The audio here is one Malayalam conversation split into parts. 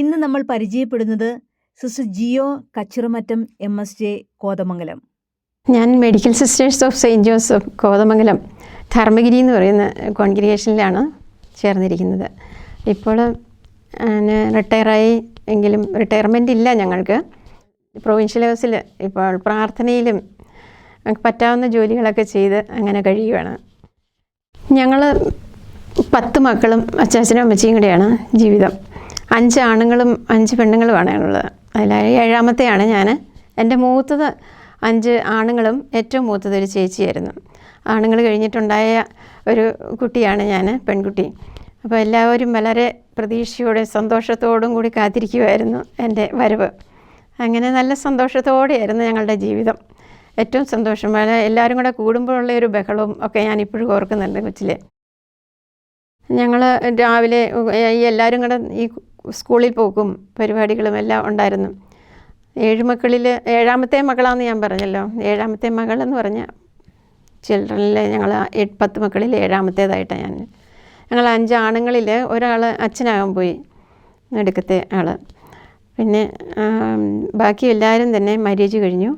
ഇന്ന് നമ്മൾ പരിചയപ്പെടുന്നത് സിസ്റ്റർ ജിയോ കച്ചിറമറ്റം MSJ കോതമംഗലം. ഞാൻ medical sisters of saint Joseph Kothamangalam Dharmagiri എന്ന് പറയുന്ന കോൺഗ്രിഗേഷനിലാണ് ചേർന്നിരിക്കുന്നത്. ഇപ്പോൾ റിട്ടയറായി എങ്കിലും റിട്ടയർമെൻ്റ് ഇല്ല ഞങ്ങൾക്ക്. പ്രൊവിൻഷ്യൽ ഹൗസിൽ ഇപ്പോൾ പ്രാർത്ഥനയിലും പറ്റാവുന്ന ജോലികളൊക്കെ ചെയ്ത് അങ്ങനെ കഴിയുകയാണ്. ഞങ്ങൾ 10 മക്കളും അച്ചാച്ചനും അമ്മച്ചിയും കൂടെയാണ് ജീവിതം. 5 ആണുങ്ങളും 5 പെണ്ണുങ്ങളുമാണ് ഉള്ളത്. അതിൽ 7ാമത്തെയാണ് ഞാൻ. എൻ്റെ മൂത്തത് 5 ആണുങ്ങളും ഏറ്റവും മൂത്തത് ഒരു ചേച്ചിയായിരുന്നു. ആണുങ്ങൾ കഴിഞ്ഞിട്ടുണ്ടായ ഒരു കുട്ടിയാണ് ഞാൻ, പെൺകുട്ടി. അപ്പോൾ എല്ലാവരും വളരെ പ്രതീക്ഷയോടെ സന്തോഷത്തോടും കൂടി കാത്തിരിക്കുമായിരുന്നു എൻ്റെ വരവ്. അങ്ങനെ നല്ല സന്തോഷത്തോടെയായിരുന്നു ഞങ്ങളുടെ ജീവിതം. ഏറ്റവും സന്തോഷം, എല്ലാവരും കൂടെ കൂടുമ്പോഴുള്ള ഒരു ബഹളവും ഒക്കെ ഞാനിപ്പോഴും ഓർക്കുന്നുണ്ട് കൊച്ചിലെ. ഞങ്ങൾ രാവിലെ എല്ലാവരും കൂടെ ഈ സ്കൂളിൽ പോക്കും പരിപാടികളും എല്ലാം ഉണ്ടായിരുന്നു. 7 മക്കളിൽ 7ാമത്തെ മകളാണെന്ന് ഞാൻ പറഞ്ഞല്ലോ. 7ാമത്തെ മകളെന്ന് പറഞ്ഞാൽ ചിൽഡ്രനിൽ ഞങ്ങൾ 10 മക്കളിൽ 7ാമത്തേതായിട്ടാണ് ഞാൻ. ഞങ്ങൾ 5 ആണുങ്ങളിൽ ഒരാൾ അച്ഛനാകാൻ പോയി, അടുക്കത്തെ ആൾ. പിന്നെ ബാക്കി എല്ലാവരും തന്നെ മാര്യേജ് കഴിഞ്ഞു.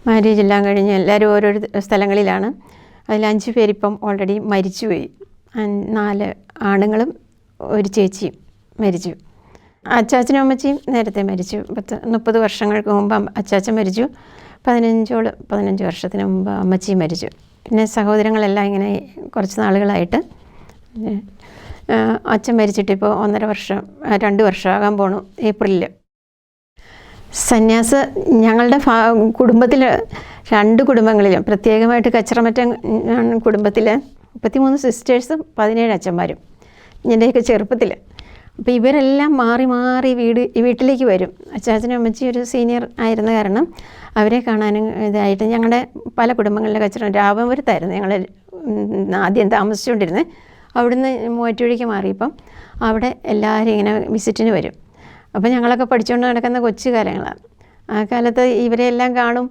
മാര്യേജ് എല്ലാം കഴിഞ്ഞ് എല്ലാവരും ഓരോരോ സ്ഥലങ്ങളിലാണ്. അതിൽ 5 പേരിപ്പം ഓൾറെഡി മരിച്ചുപോയി. 4 ആണുങ്ങളും ഒരു ചേച്ചിയും മരിച്ചു. അച്ചാച്ചനും അമ്മച്ചിയും നേരത്തെ മരിച്ചു. 30 വർഷങ്ങൾക്ക് മുമ്പ് അച്ചാച്ചൻ മരിച്ചു. 15 വർഷത്തിന് മുമ്പ് അമ്മച്ചിയും മരിച്ചു. പിന്നെ സഹോദരങ്ങളെല്ലാം ഇങ്ങനെ കുറച്ച് നാളുകളായിട്ട്. അച്ഛൻ മരിച്ചിട്ടിപ്പോൾ 2 വർഷമാകാൻ പോണു ഏപ്രിലിൽ. സന്യാസ ഞങ്ങളുടെ കുടുംബത്തിൽ 2 കുടുംബങ്ങളിലും, പ്രത്യേകമായിട്ട് കച്ചിറമറ്റം കുടുംബത്തിൽ 33 സിസ്റ്റേഴ്സും 17 അച്ഛന്മാരും എൻ്റെയൊക്കെ ചെറുപ്പത്തിൽ. അപ്പോൾ ഇവരെല്ലാം മാറി മാറി വീട്ടിലേക്ക് വരും. അച്ചാച്ചനും അമ്മച്ചി ഒരു സീനിയർ ആയിരുന്ന കാരണം അവരെ കാണാനും ഇതായിട്ട് ഞങ്ങളുടെ പല കുടുംബങ്ങളിലെ കച്ചിറ രാമപുരത്തായിരുന്നു ഞങ്ങൾ ആദ്യം താമസിച്ചുകൊണ്ടിരുന്നത്. അവിടുന്ന് മൂവാറ്റുപുഴയ്ക്ക് മാറിയപ്പം അവിടെ എല്ലാവരും ഇങ്ങനെ വിസിറ്റിന് വരും. അപ്പോൾ ഞങ്ങളൊക്കെ പഠിച്ചുകൊണ്ട് നടക്കുന്ന കൊച്ചു കാലങ്ങളാണ്. ആ കാലത്ത് ഇവരെല്ലാം കാണും.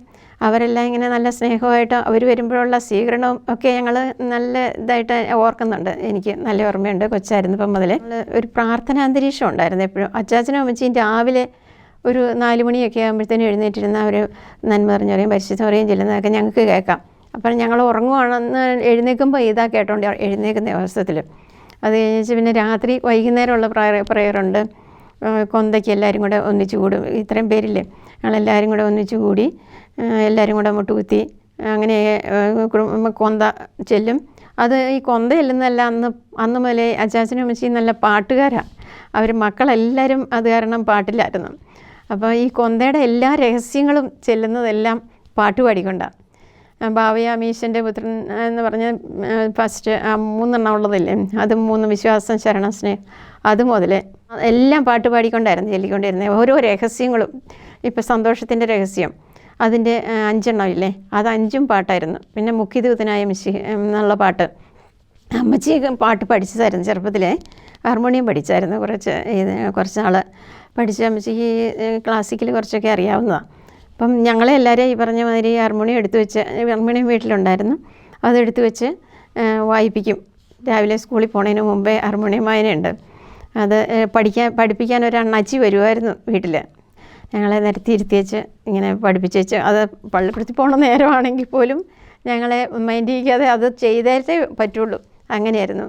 അവരെല്ലാം ഇങ്ങനെ നല്ല സ്നേഹമായിട്ട് അവർ വരുമ്പോഴുള്ള സ്വീകരണവും ഒക്കെ ഞങ്ങൾ നല്ല ഇതായിട്ട് ഓർക്കുന്നുണ്ട്. എനിക്ക് നല്ല ഓർമ്മയുണ്ട്. കൊച്ചായിരുന്നപ്പം മുതലേ ഒരു പ്രാർത്ഥന അന്തരീക്ഷം ഉണ്ടായിരുന്നു എപ്പോഴും. അച്ചാച്ചനും അമ്മച്ചിയും രാവിലെ ഒരു 4 മണിയൊക്കെ ആകുമ്പോഴത്തേനും എഴുന്നേറ്റിരുന്ന അവർ നന്മ പറഞ്ഞു പറയും, പരിശുദ്ധ പറയും, ചെല്ലുന്നതൊക്കെ ഞങ്ങൾക്ക് കേൾക്കാം. അപ്പം ഞങ്ങൾ ഉറങ്ങുവാണെന്ന് എഴുന്നേൽക്കുമ്പോൾ ഇതാ കേട്ടോണ്ട് എഴുന്നേൽക്കുന്ന അവസരത്തിൽ. അത് കഴിഞ്ഞ് പിന്നെ രാത്രി വൈകുന്നേരമുള്ള പ്രയറുണ്ട്. കൊന്തയ്ക്ക് എല്ലാവരും കൂടെ ഒന്നിച്ചു കൂടും. ഇത്രയും പേരില്ലേ, ഞങ്ങളെല്ലാവരും കൂടെ ഒന്നിച്ചു കൂടി എല്ലാവരും കൂടെ മുട്ടുകുത്തി അങ്ങനെ കൊന്ത ചെല്ലും. അത് ഈ കൊന്ത ചെല്ലുന്നതല്ല, അന്ന് മുതലേ അച്ചാച്ചനും അമ്മച്ചിയും നല്ല പാട്ടുകാരാണ്. അവർ മക്കളെല്ലാവരും അത് കാരണം പാട്ടിലായിരുന്നു. അപ്പോൾ ഈ കൊന്തയുടെ എല്ലാ രഹസ്യങ്ങളും ചെല്ലുന്നതെല്ലാം പാട്ടുപാടിക്കൊണ്ടാണ്. ഭാവയാമീശൻ്റെ പുത്രൻ എന്ന് പറഞ്ഞ ഫസ്റ്റ് 3 എണ്ണം ഉള്ളതില്ലേ, അത് 3 വിശ്വാസം, ശരണം, സ്നേഹം, അത് മുതലേ എല്ലാം പാട്ട് പാടിക്കൊണ്ടായിരുന്നു ചൊല്ലിക്കൊണ്ടിരുന്നത്. ഓരോ രഹസ്യങ്ങളും. ഇപ്പോൾ സന്തോഷത്തിൻ്റെ രഹസ്യം അതിൻ്റെ 5 എണ്ണം ഇല്ലേ, അത് 5ഉം പാട്ടായിരുന്നു. പിന്നെ മുഖ്യദൂതനായ മിശിഹ എന്നുള്ള പാട്ട്. അമ്മച്ചി പാട്ട് പഠിച്ചതായിരുന്നു ചെറുപ്പത്തിലെ. ഹാർമോണിയം പഠിച്ചായിരുന്നു കുറച്ച് നാൾ പഠിച്ച അമ്മച്ചിക്ക് ക്ലാസിക്കൽ കുറച്ചൊക്കെ അറിയാവുന്നതാണ്. അപ്പം ഞങ്ങളെ എല്ലാവരെയും ഈ പറഞ്ഞ മാതിരി ഹാർമോണിയം വീട്ടിലുണ്ടായിരുന്നു. അതെടുത്ത് വെച്ച് വായിപ്പിക്കും. രാവിലെ സ്കൂളിൽ പോണതിന് മുമ്പേ ഹാർമോണിയം വായനയുണ്ട്. അത് പഠിപ്പിക്കാൻ ഒരു അണ്ണാച്ചി വരുമായിരുന്നു വീട്ടിൽ. ഞങ്ങളെ ഇരുത്തി വെച്ച് ഇങ്ങനെ പഠിപ്പിച്ച് വെച്ച്, അത് പള്ളിപ്പുറത്തിൽ പോകണ നേരമാണെങ്കിൽ പോലും ഞങ്ങളെ മൈൻഡ് ചെയ്യാതെ അത് ചെയ്തേ പറ്റുള്ളൂ. അങ്ങനെയായിരുന്നു.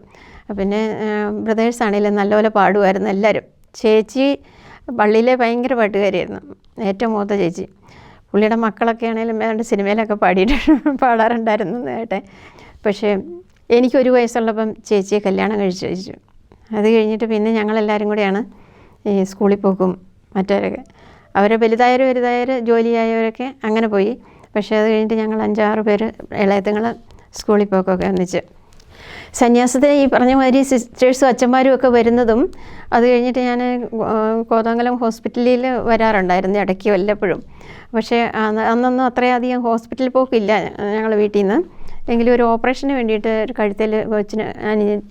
പിന്നെ ബ്രദേഴ്സ് ആണെങ്കിലും നല്ലപോലെ പാടുമായിരുന്നു എല്ലാവരും. ചേച്ചി പള്ളിയിലെ ഭയങ്കര പാട്ടുകാരിയായിരുന്നു, ഏറ്റവും മൂത്ത ചേച്ചി. പുള്ളിയുടെ മക്കളൊക്കെ ആണെങ്കിലും ഏതാണ്ട് സിനിമയിലൊക്കെ പാടാറുണ്ടായിരുന്നു നേട്ടെ. പക്ഷേ എനിക്ക് 1 വയസ്സുള്ളപ്പം ചേച്ചിയെ കല്യാണം കഴിച്ചു. അത് കഴിഞ്ഞിട്ട് പിന്നെ ഞങ്ങളെല്ലാവരും കൂടെയാണ് ഈ സ്കൂളിൽ പോക്കും മറ്റവരൊക്കെ. അവരെ വലുതായവർ ജോലിയായവരൊക്കെ അങ്ങനെ പോയി. പക്ഷേ അത് കഴിഞ്ഞിട്ട് ഞങ്ങൾ 5-6 പേര് ഇളയത്തുങ്ങൾ സ്കൂളിൽ പോക്കൊക്കെ ഒന്നിച്ച്. സന്യാസത്തെ ഈ പറഞ്ഞ മാതിരി സിസ്റ്റേഴ്സും അച്ഛന്മാരും ഒക്കെ വരുന്നതും അത് കഴിഞ്ഞിട്ട് ഞാൻ കോതമംഗലം ഹോസ്പിറ്റലിൽ വരാറുണ്ടായിരുന്നു ഇടയ്ക്ക് വല്ലപ്പോഴും. പക്ഷേ അന്നൊന്നും അത്രയധികം ഹോസ്പിറ്റലിൽ പോക്കില്ല ഞങ്ങൾ വീട്ടിൽ നിന്ന്. എങ്കിലും ഒരു ഓപ്പറേഷന് വേണ്ടിയിട്ട് ഒരു കഴുത്തിൽ കൊച്ചിന്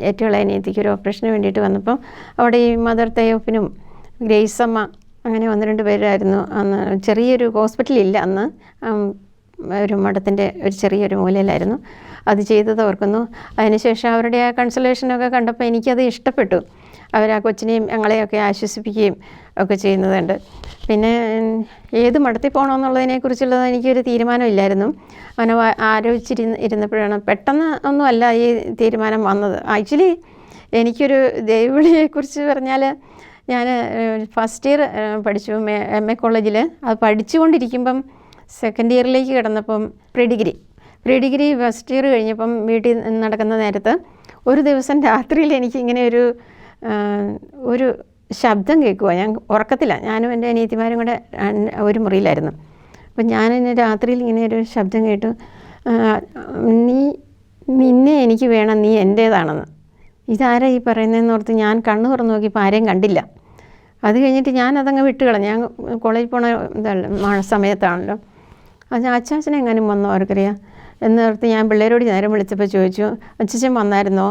ഏറ്റവും ഇളയ അനിയത്തിക്ക് ഒരു ഓപ്പറേഷന് വേണ്ടിയിട്ട് വന്നപ്പോൾ അവിടെ ഈ മദർ തെയോപ്പിനും ഗ്രേസമ്മ അങ്ങനെ 1-2 പേരായിരുന്നു അന്ന്. ചെറിയൊരു ഹോസ്പിറ്റലില്ല അന്ന്, ഒരു മഠത്തിൻ്റെ ഒരു ചെറിയൊരു മൂലയിലായിരുന്നു അത് ചെയ്തത് ഓർക്കുന്നു. അതിനുശേഷം അവരുടെ ആ കൺസലേഷനൊക്കെ കണ്ടപ്പോൾ എനിക്കത് ഇഷ്ടപ്പെട്ടു. അവർ ആ കൊച്ചിനെയും ഞങ്ങളെയൊക്കെ ആശ്വസിപ്പിക്കുകയും ഒക്കെ ചെയ്യുന്നതുണ്ട്. പിന്നെ ഏത് മഠത്തിൽ പോകണമെന്നുള്ളതിനെക്കുറിച്ചുള്ളത് എനിക്കൊരു തീരുമാനമില്ലായിരുന്നു. അങ്ങനെ ഇരുന്നപ്പോഴാണ് പെട്ടെന്ന് ഒന്നുമല്ല ഈ തീരുമാനം വന്നത്. ആക്ച്വലി എനിക്കൊരു ദൈവവിളിയെക്കുറിച്ച് പറഞ്ഞാൽ, ഞാൻ ഫസ്റ്റ് ഇയർ പഠിച്ചു MA കോളേജിൽ. അത് പഠിച്ചുകൊണ്ടിരിക്കുമ്പം സെക്കൻഡ് ഇയറിലേക്ക് കിടന്നപ്പം പ്രീ ഡിഗ്രി ഫസ്റ്റ് ഇയർ കഴിഞ്ഞപ്പം വീട്ടിൽ നടക്കുന്ന നേരത്ത് ഒരു ദിവസം രാത്രിയിൽ എനിക്കിങ്ങനെ ഒരു ശബ്ദം കേൾക്കുക. ഞാൻ ഉറക്കത്തില്ല, ഞാനും എൻ്റെ അനിയത്തിമാരും കൂടെ ഒരു മുറിയിലായിരുന്നു. അപ്പം ഞാനിങ്ങനെ രാത്രിയിൽ ഇങ്ങനെ ഒരു ശബ്ദം കേട്ടു, നിന്നെ എനിക്ക് വേണം, നീ എൻ്റേതാണെന്ന്. ഇതാരാ ഈ പറയുന്നതെന്ന് ഓർത്ത് ഞാൻ കണ്ണു തുറന്ന് നോക്കിയപ്പോൾ ആരെയും കണ്ടില്ല. അത് കഴിഞ്ഞിട്ട് ഞാനതങ്ങ് വിട്ടുകളഞ്ഞു. ഞാൻ കോളേജിൽ പോണ മഴ സമയത്താണല്ലോ. അത് അച്ചാച്ചനെങ്ങാനും വന്നോ ആർക്കറിയാം എന്നോർത്ത് ഞാൻ പിള്ളേരോട് നേരം വിളിച്ചപ്പോൾ ചോദിച്ചു, അച്ഛൻ വന്നായിരുന്നോ,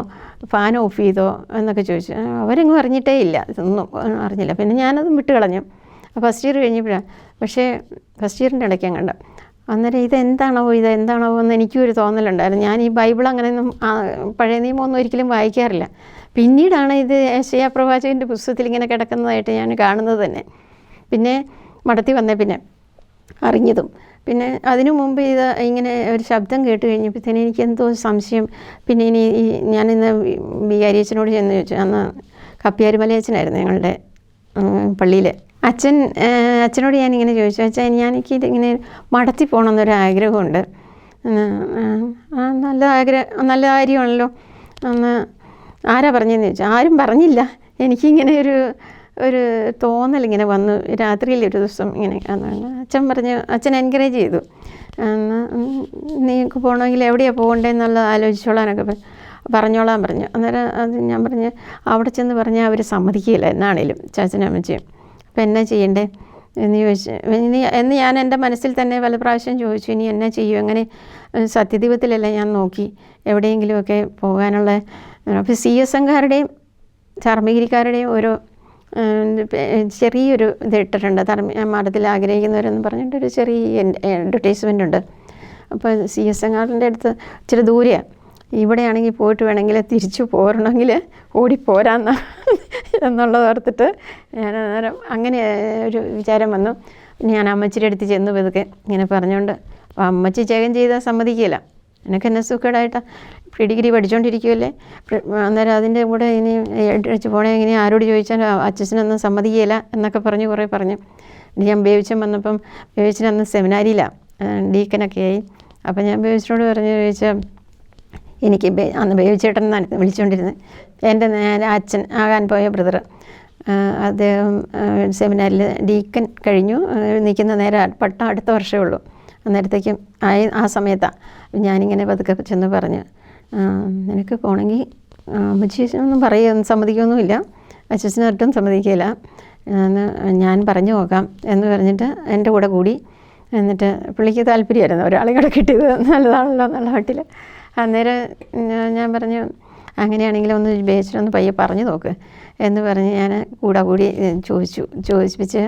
ഫാൻ ഓഫ് ചെയ്തോ എന്നൊക്കെ ചോദിച്ചു. അവരെങ്ങും അറിഞ്ഞിട്ടേ ഇല്ല, ഇതൊന്നും അറിഞ്ഞില്ല. പിന്നെ ഞാനതും വിട്ട് കളഞ്ഞു. ഫസ്റ്റ് ഇയർ കഴിഞ്ഞപ്പോഴാണ്, പക്ഷേ ഫസ്റ്റ് ഇയറിൻ്റെ ഇടയ്ക്ക് കണ്ട. അന്നേരം ഇതെന്താണോ എന്ന് എനിക്കും ഒരു തോന്നലുണ്ടായിരുന്നു. ഞാൻ ഈ ബൈബിൾ അങ്ങനെയൊന്നും പഴയ നിയമമൊന്നും ഒരിക്കലും വായിക്കാറില്ല. പിന്നീടാണ് ഇത് യെശയ്യാ പ്രവാചകൻ്റെ പുസ്തകത്തിൽ ഇങ്ങനെ കിടക്കുന്നതായിട്ട് ഞാൻ കാണുന്നത് തന്നെ. പിന്നെ മഠത്തിൽ വന്നേ പിന്നെ അറിഞ്ഞതും. പിന്നെ അതിനു മുമ്പ് ഇങ്ങനെ ഒരു ശബ്ദം കേട്ട് കഴിഞ്ഞപ്പോഴത്തേനും എനിക്ക് എന്തോ സംശയം. പിന്നെ ഞാനിന്ന് വികാരിയച്ഛനോട് ചെന്ന് ചോദിച്ചു. അന്ന് കപ്പ്യാരുമലയച്ഛനായിരുന്നു ഞങ്ങളുടെ പള്ളിയിൽ. അച്ഛനോട് ഞാനിങ്ങനെ ചോദിച്ചു, അച്ഛൻ എനിക്കിങ്ങനെ മഠത്തിൽ പോകണമെന്നൊരാഗ്രഹമുണ്ട്. നല്ല കാര്യമാണല്ലോ. അന്ന് ആരാ പറഞ്ഞതെന്ന് ചോദിച്ചു. ആരും പറഞ്ഞില്ല. എനിക്കിങ്ങനെ ഒരു തോന്നലിങ്ങനെ വന്നു രാത്രിയിൽ ഒരു ദിവസം ഇങ്ങനെ. അച്ഛൻ എൻകറേജ് ചെയ്തു, നീക്ക് പോകണമെങ്കിൽ എവിടെയാണ് പോകേണ്ടതെന്നുള്ളത് ആലോചിച്ചോളാനൊക്കെ പറഞ്ഞോളാൻ പറഞ്ഞു. അന്നേരം അത് ഞാൻ പറഞ്ഞ് അവിടെ ചെന്ന് പറഞ്ഞാൽ അവർ സമ്മതിക്കില്ല എന്നാണേലും ചാച്ചനമ്മച്ചിയും. അപ്പം എന്നാ ചെയ്യണ്ടേ എന്ന് ചോദിച്ചു. എന്ന് ഞാൻ എൻ്റെ മനസ്സിൽ തന്നെ പല പ്രാവശ്യം ചോദിച്ചു, ഇനി എന്നാ ചെയ്യും, അങ്ങനെ സത്യദീപത്തിലല്ല ഞാൻ നോക്കി എവിടെയെങ്കിലുമൊക്കെ പോകാനുള്ള. അപ്പോൾ CSMകാരുടെയും ധർമ്മഗിരിക്കാരുടെയും ഓരോ ചെറിയൊരു ഇതിട്ടിട്ടുണ്ട്, മഠത്തിൽ ആഗ്രഹിക്കുന്നവരെന്ന് പറഞ്ഞിട്ടൊരു ചെറിയ അഡ്വർടൈസ്മെൻ്റ് ഉണ്ട്. അപ്പോൾ CSMകാരൻ്റെ അടുത്ത് ഇച്ചിരി ദൂരെയാണ്. ഇവിടെയാണെങ്കിൽ പോയിട്ട് വേണമെങ്കിൽ തിരിച്ചു പോരണമെങ്കിൽ ഓടിപ്പോരാന്ന എന്നുള്ളത് ഓർത്തിട്ട് ഞാൻ അന്നേരം അങ്ങനെ ഒരു വിചാരം വന്നു. ഞാൻ അമ്മച്ചിയുടെ അടുത്ത് ചെന്ന് പതുക്കെ ഇങ്ങനെ പറഞ്ഞുകൊണ്ട്, അപ്പോൾ അമ്മച്ചി ചേകം ചെയ്താൽ സമ്മതിക്കില്ല. എനിക്ക് എന്നെ സുഖമായിട്ട് പ്രീ ഡിഗ്രി പഠിച്ചുകൊണ്ടിരിക്കുമല്ലേ, അന്നേരം അതിൻ്റെ കൂടെ ഇനി അടിച്ച് പോകണേ ഇനി ആരോട് ചോദിച്ചാൽ അച്ഛനൊന്നും സമ്മതിക്കില്ല എന്നൊക്കെ കുറേ പറഞ്ഞു. ഞാൻ ബേബിച്ചൻ വന്നപ്പം ബേബിച്ചനന്ന് സെമിനാരിയിലാണ്, ഡീക്കനൊക്കെ ആയി. അപ്പം ഞാൻ ബേബിച്ചനോട് ചോദിച്ചാൽ എനിക്ക് അന്ന് ബേബിച്ചേട്ടൻ എന്നാണ് വിളിച്ചുകൊണ്ടിരുന്നത്. എൻ്റെ നേരെ അച്ഛൻ ആകാൻ പോയ ബ്രദർ, അദ്ദേഹം സെമിനാരിൽ ഡീക്കൻ കഴിഞ്ഞു, നിൽക്കുന്ന നേരെ പട്ടം അടുത്ത വർഷമേ ഉള്ളൂ. അന്നേരത്തേക്കും ആ സമയത്താണ് ഞാനിങ്ങനെ പതുക്കെ ചെന്ന് പറഞ്ഞു, നിനക്ക് പോകണമെങ്കിൽ അമ്മച്ചി ഒന്നും സമ്മതിക്കൊന്നുമില്ല, അച്ഛനൊട്ടും സമ്മതിക്കില്ല, ഞാൻ പറഞ്ഞു നോക്കാം എന്ന് പറഞ്ഞിട്ട് എൻ്റെ കൂടെ കൂടി. എന്നിട്ട് പുള്ളിക്ക് താല്പര്യമായിരുന്നു, ഒരാളെ കൂടെ കിട്ടിയത് നല്ലതാണല്ലോ എന്നുള്ള മട്ടിൽ. അന്നേരം ഞാൻ പറഞ്ഞു, അങ്ങനെയാണെങ്കിൽ ഒന്ന് ബേച്ചിലൊന്ന് പയ്യെ പറഞ്ഞു നോക്ക് എന്ന് പറഞ്ഞ് ഞാൻ കൂടി ചോദിപ്പിച്ച്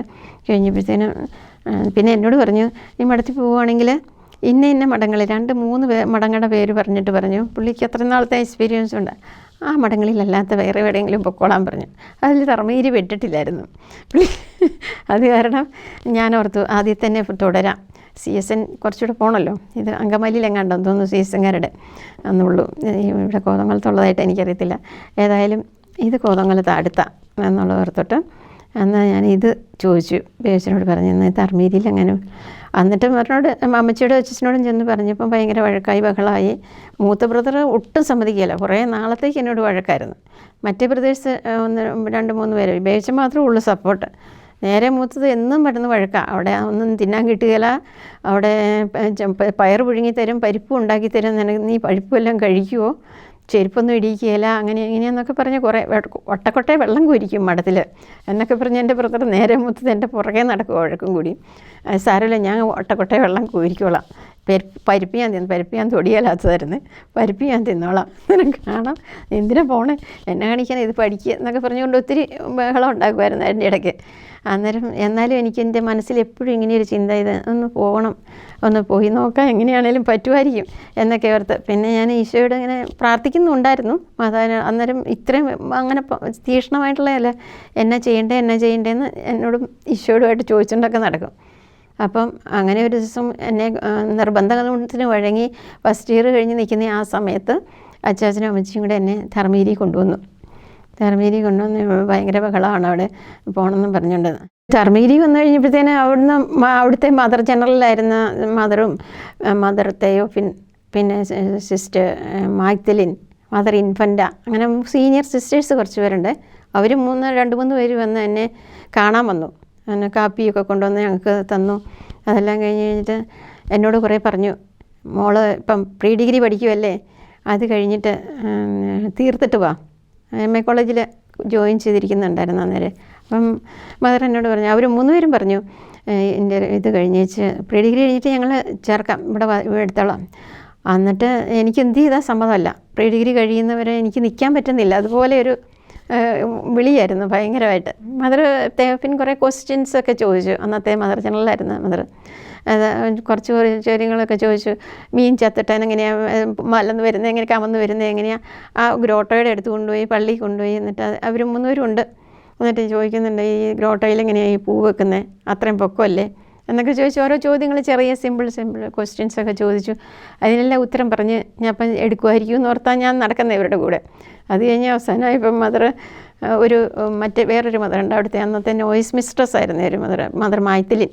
കഴിഞ്ഞപ്പോഴത്തേനും പിന്നെ എന്നോട് പറഞ്ഞു, നീ മഠത്തിൽ പോവുകയാണെങ്കിൽ ഇന്ന മഠങ്ങൾ 2-3 മഠങ്ങളുടെ പേര് പറഞ്ഞിട്ട് പറഞ്ഞു. പുള്ളിക്ക് അത്ര നാളത്തെ എക്സ്പീരിയൻസ് ഉണ്ട്. ആ മഠങ്ങളിലല്ലാത്ത വേറെ എവിടെയെങ്കിലും പൊക്കോളാൻ പറഞ്ഞു. അതിൽ തർമ്മഗിരി വിട്ടിട്ടില്ലായിരുന്നു പുള്ളി. അത് കാരണം ഞാൻ ഓർത്തു ആദ്യം തന്നെ തുടരാം. CSN കുറച്ചുകൂടെ പോകണമല്ലോ, ഇത് അങ്കമാലിയിലെങ്ങാണ്ടെന്ന് തോന്നുന്നു CSNകാരുടെ അന്നുള്ളൂ. ഇവിടെ കോതമംഗലത്തുള്ളതായിട്ട് എനിക്കറിയത്തില്ല. ഏതായാലും ഇത് കോതമംഗലത്ത് അടുത്താണ് എന്നുള്ളത് ഓർത്തിട്ട് എന്നാൽ ഞാൻ ഇത് ചോദിച്ചു. ബേബിച്ചനോട് പറഞ്ഞു, എന്നാൽ തർമ്മഗിരിയിൽ അങ്ങനെ. എന്നിട്ട് അവരോട് അമ്മച്ചിയോടും അച്ഛനോടും ചെന്ന് പറഞ്ഞപ്പം ഭയങ്കര വഴക്കായി, ബഹളമായി. മൂത്ത ബ്രദർ ഒട്ടും സമ്മതിക്കില്ല, കുറേ നാളത്തേക്ക് എന്നോട് വഴക്കായിരുന്നു. മറ്റേ ബ്രദേഴ്സ് 2-3 പേര്, ബേബിച്ചൻ മാത്രമേ ഉള്ളൂ സപ്പോർട്ട്. നേരെ മൂത്തത് എന്നും പെട്ടെന്ന് വഴക്കാം. അവിടെ ഒന്നും തിന്നാൻ കിട്ടുകയില്ല, അവിടെ പയർ പുഴുങ്ങി തരും, പരിപ്പും ഉണ്ടാക്കി തരും, നിനക്ക് നീ പരിപ്പെല്ലാം കഴിക്കുമോ, ചെരുപ്പൊന്നും ഇടിക്കുകയില്ല, അങ്ങനെ ഇങ്ങനെയെന്നൊക്കെ പറഞ്ഞ് കുറേ ഒട്ടക്കൊട്ടേ വെള്ളം കോരിക്കും മഠത്തിൽ എന്നൊക്കെ പറഞ്ഞ് എൻ്റെ ബ്രദർ നേരെ മൂത്തത് എൻ്റെ പുറകെ നടക്കും വഴക്കും കൂടി. സാരമില്ല, ഞാൻ ഒട്ടക്കൊട്ടേ വെള്ളം കോരിക്കോളാം, പരിപ്പ് ഞാൻ തിന്നു. പരിപ്പ് ഞാൻ തൊടിയല്ലാത്തതായിരുന്നു. പരിപ്പ് ഞാൻ തിന്നോളാം, നിനക്ക് കാണാം, എന്തിനാ പോണേ, എന്നെ കാണിക്കാൻ, ഇത് പഠിക്കുക എന്നൊക്കെ പറഞ്ഞുകൊണ്ട് ഒത്തിരി ബഹളം ഉണ്ടാക്കുമായിരുന്നു അതിൻ്റെ ഇടയ്ക്ക്. അന്നേരം എന്നാലും എനിക്ക് എൻ്റെ മനസ്സിൽ എപ്പോഴും ഇങ്ങനെയൊരു ചിന്ത, ഇത് ഒന്ന് പോകണം, ഒന്ന് പോയി നോക്കാം, എങ്ങനെയാണേലും പറ്റുമായിരിക്കും എന്നൊക്കെ ഓർത്ത്. പിന്നെ ഞാൻ ഈശോയോട് ഇങ്ങനെ പ്രാർത്ഥിക്കുന്നുണ്ടായിരുന്നു. അന്നേരം ഇത്രയും അങ്ങനെ തീക്ഷ്ണമായിട്ടുള്ളതല്ല, എന്നാ ചെയ്യേണ്ടതെന്ന് എന്നോടും ഈശോയോടുമായിട്ട് ചോദിച്ചുകൊണ്ടൊക്കെ നടക്കും. അപ്പം അങ്ങനെ ഒരു ദിവസം എന്നെ നിർബന്ധത്തിന് വഴങ്ങി ഫസ്റ്റ് ഇയർ കഴിഞ്ഞ് നിൽക്കുന്ന ആ സമയത്ത് അച്ചാച്ചനും അമ്മച്ചിയും കൂടെ എന്നെ ധർമ്മഗിരി കൊണ്ടുവന്നു. ധർമ്മഗിരി കൊണ്ടുവന്ന് ഭയങ്കര ബഹളമാണ് അവിടെ പോകണമെന്നും പറഞ്ഞുകൊണ്ട്. ധർമ്മഗിരി വന്നു കഴിഞ്ഞപ്പോഴത്തേന് അവിടുത്തെ മദർ ജനറലായിരുന്ന മദർ തെയോഫിൻ, പിന്നെ സിസ്റ്റർ മാഗ്ദലിൻ, മദർ ഇൻഫൻറ്റ, അങ്ങനെ സീനിയർ സിസ്റ്റേഴ്സ് കുറച്ച് പേരുണ്ട്. അവർ 2-3 പേര് വന്ന് എന്നെ കാണാൻ വന്നു. എന്നെ കാപ്പിയൊക്കെ കൊണ്ടുവന്ന് ഞങ്ങൾക്ക് തന്നു. അതെല്ലാം കഴിഞ്ഞിട്ട് എന്നോട് കുറേ പറഞ്ഞു, മോള് ഇപ്പം പ്രീ ഡിഗ്രി പഠിക്കുമല്ലേ, അത് കഴിഞ്ഞിട്ട് തീർത്തിട്ട് വാ. MA കോളേജിൽ ജോയിൻ ചെയ്തിരിക്കുന്നുണ്ടായിരുന്നു അന്നേരം. അപ്പം മദർ എന്നോട് പറഞ്ഞു, അവർ 3 പേരും പറഞ്ഞു, എൻ്റെ ഇത് കഴിഞ്ഞേച്ച് പ്രീ ഡിഗ്രി കഴിഞ്ഞിട്ട് ഞങ്ങൾ ചേർക്കാം, ഇവിടെ എടുത്തോളാം. എന്നിട്ട് എനിക്ക് എന്ത് ചെയ്താൽ സമ്മതമല്ല, പ്രീ ഡിഗ്രി കഴിയുന്നവരെ എനിക്ക് നിൽക്കാൻ പറ്റുന്നില്ല. അതുപോലെ ഒരു വിളിയായിരുന്നു ഭയങ്കരമായിട്ട്. മദർ തേഫിൻ കുറേ ക്വസ്റ്റ്യൻസൊക്കെ ചോദിച്ചു. അന്നത്തെ മദർ ജനറലായിരുന്നു മദർ. അത് കുറച്ച് ചോദ്യങ്ങളൊക്കെ ചോദിച്ചു. മീൻ ചത്തിട്ടാൻ എങ്ങനെയാണ് മലന്ന് വരുന്നത്, എങ്ങനെ കമന്ന് വരുന്നത്, എങ്ങനെയാണ് ആ ഗ്രോട്ടോയുടെ അടുത്ത് കൊണ്ടുപോയി പള്ളി കൊണ്ടുപോയി. എന്നിട്ട് അവർ 3 പേരുണ്ട്. എന്നിട്ട് ചോദിക്കുന്നുണ്ട്, ഈ ഗ്രോട്ടോയിൽ എങ്ങനെയാണ് ഈ പൂ വെക്കുന്നത്, അത്രയും പൊക്കമല്ലേ എന്നൊക്കെ ചോദിച്ചു. ഓരോ ചോദ്യങ്ങൾ ചെറിയ സിമ്പിൾ ക്വസ്റ്റ്യൻസൊക്കെ ചോദിച്ചു. അതിനെല്ലാം ഉത്തരം പറഞ്ഞ് ഞാൻ അപ്പം എടുക്കുമായിരിക്കും എന്ന് ഓർത്താൽ ഞാൻ നടക്കുന്നത് ഇവരുടെ കൂടെ. അത് കഴിഞ്ഞ് അവസാനമായപ്പം വേറൊരു മദറുണ്ട് അവിടുത്തെ, അന്നത്തെ നോയിസ് മിസ്ട്രസ് ആയിരുന്നു ഒരു മദർ മാഗ്ദലിൻ.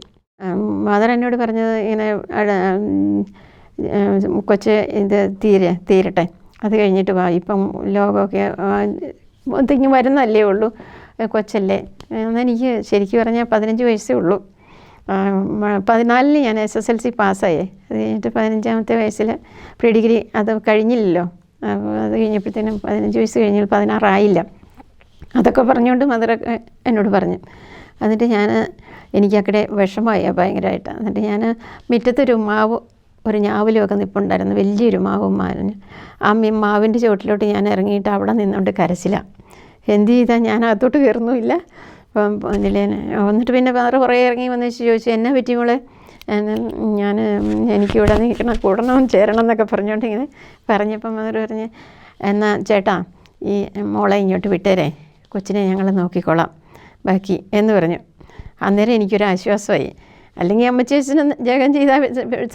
മദർ എന്നോട് പറഞ്ഞത്, ഇങ്ങനെ കൊച്ച് ഇത് തീരട്ടെ, അത് കഴിഞ്ഞിട്ട് വാ, ഇപ്പം ലോകമൊക്കെ ഒത്തിങ്ങ് വരുന്നല്ലേ ഉള്ളൂ, കൊച്ചല്ലേ. അന്നെനിക്ക് ശരിക്കും പറഞ്ഞാൽ 15 വയസ്സേ ഉള്ളൂ. 14 ഞാൻ SSLC പാസ്സായേ. അത് കഴിഞ്ഞിട്ട് 15ാമത്തെ വയസ്സിൽ പ്രീ ഡിഗ്രി അത് കഴിഞ്ഞില്ലല്ലോ. അത് കഴിഞ്ഞപ്പോഴത്തേനും 15 വയസ്സ് കഴിഞ്ഞാൽ 16 ആയില്ല. അതൊക്കെ പറഞ്ഞുകൊണ്ട് മദറൊക്കെ എന്നോട് പറഞ്ഞു. എന്നിട്ട് എനിക്കക്കടെ വിഷമമായി ഭയങ്കരമായിട്ട്. എന്നിട്ട് ഞാൻ മുറ്റത്തൊരു ഒരു ഞാവലുമൊക്കെ നിൽപ്പുണ്ടായിരുന്നു, വലിയൊരു മാവിന്. ആ മാവിൻ്റെ ചുവട്ടിലോട്ട് ഞാൻ ഇറങ്ങിയിട്ട് അവിടെ നിന്നുകൊണ്ട് കരച്ചിലാണ്. എന്ത് ചെയ്താൽ ഞാൻ അകത്തോട്ട് കയറുന്നുമില്ല. അപ്പം എന്നിട്ട് പിന്നെ വേറെ കുറേ ഇറങ്ങി വന്ന് ചോദിച്ചു, എന്നെ പറ്റി മോളെ, എനിക്കിവിടെ കൂടണം ചേരണം എന്നൊക്കെ പറഞ്ഞുകൊണ്ട് ഇങ്ങനെ പറഞ്ഞപ്പം അവർ പറഞ്ഞ്, എന്നാൽ ചേട്ടാ ഈ മോളെ ഇങ്ങോട്ട് വിട്ടേരേ, കൊച്ചിനെ ഞങ്ങൾ നോക്കിക്കോളാം ബാക്കി എന്ന് പറഞ്ഞു. അന്നേരം എനിക്കൊരു ആശ്വാസമായി. അല്ലെങ്കിൽ അമ്മച്ചേച്ചന് ജഗം ചെയ്താൽ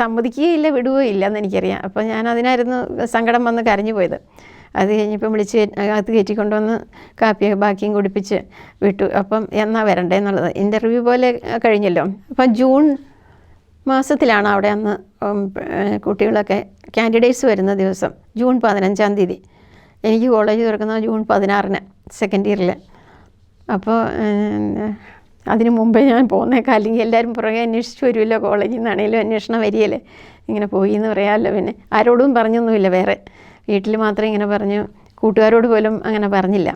സമ്മതിക്കുകയില്ല, വിടുകയില്ല എന്നെനിക്കറിയാം. അപ്പോൾ ഞാൻ അതിനായിരുന്നു സങ്കടം വന്ന് കരഞ്ഞു പോയത്. അത് കഴിഞ്ഞപ്പം വിളിച്ച് അകത്ത് കയറ്റിക്കൊണ്ടുവന്ന് കാപ്പിയൊക്കെ ബാക്കിയും കുടിപ്പിച്ച് വിട്ടു. അപ്പം എന്നാ വരണ്ടേ എന്നുള്ളത് ഇൻ്റർവ്യൂ പോലെ കഴിഞ്ഞല്ലോ. അപ്പം ജൂൺ മാസത്തിലാണ് അവിടെ അന്ന് കുട്ടികളൊക്കെ കാൻഡിഡേറ്റ്സ് വരുന്ന ദിവസം, ജൂൺ 15-ാം തീയതി. എനിക്ക് കോളേജ് തുറക്കുന്നത് ജൂൺ 16-ന് സെക്കൻഡ് ഇയറിൽ. അപ്പോൾ അതിന് മുമ്പേ ഞാൻ പോന്നേക്കാം, അല്ലെങ്കിൽ എല്ലാവരും പുറകെ അന്വേഷിച്ച് വരുമല്ലോ, കോളേജിൽ നിന്നാണേലും അന്വേഷണം വരികയല്ലേ. ഇങ്ങനെ പോയി എന്ന് പറയാമല്ലോ. പിന്നെ ആരോടും പറഞ്ഞൊന്നുമില്ല, വേറെ വീട്ടിൽ മാത്രമേ ഇങ്ങനെ പറഞ്ഞു, കൂട്ടുകാരോട് പോലും അങ്ങനെ പറഞ്ഞില്ല.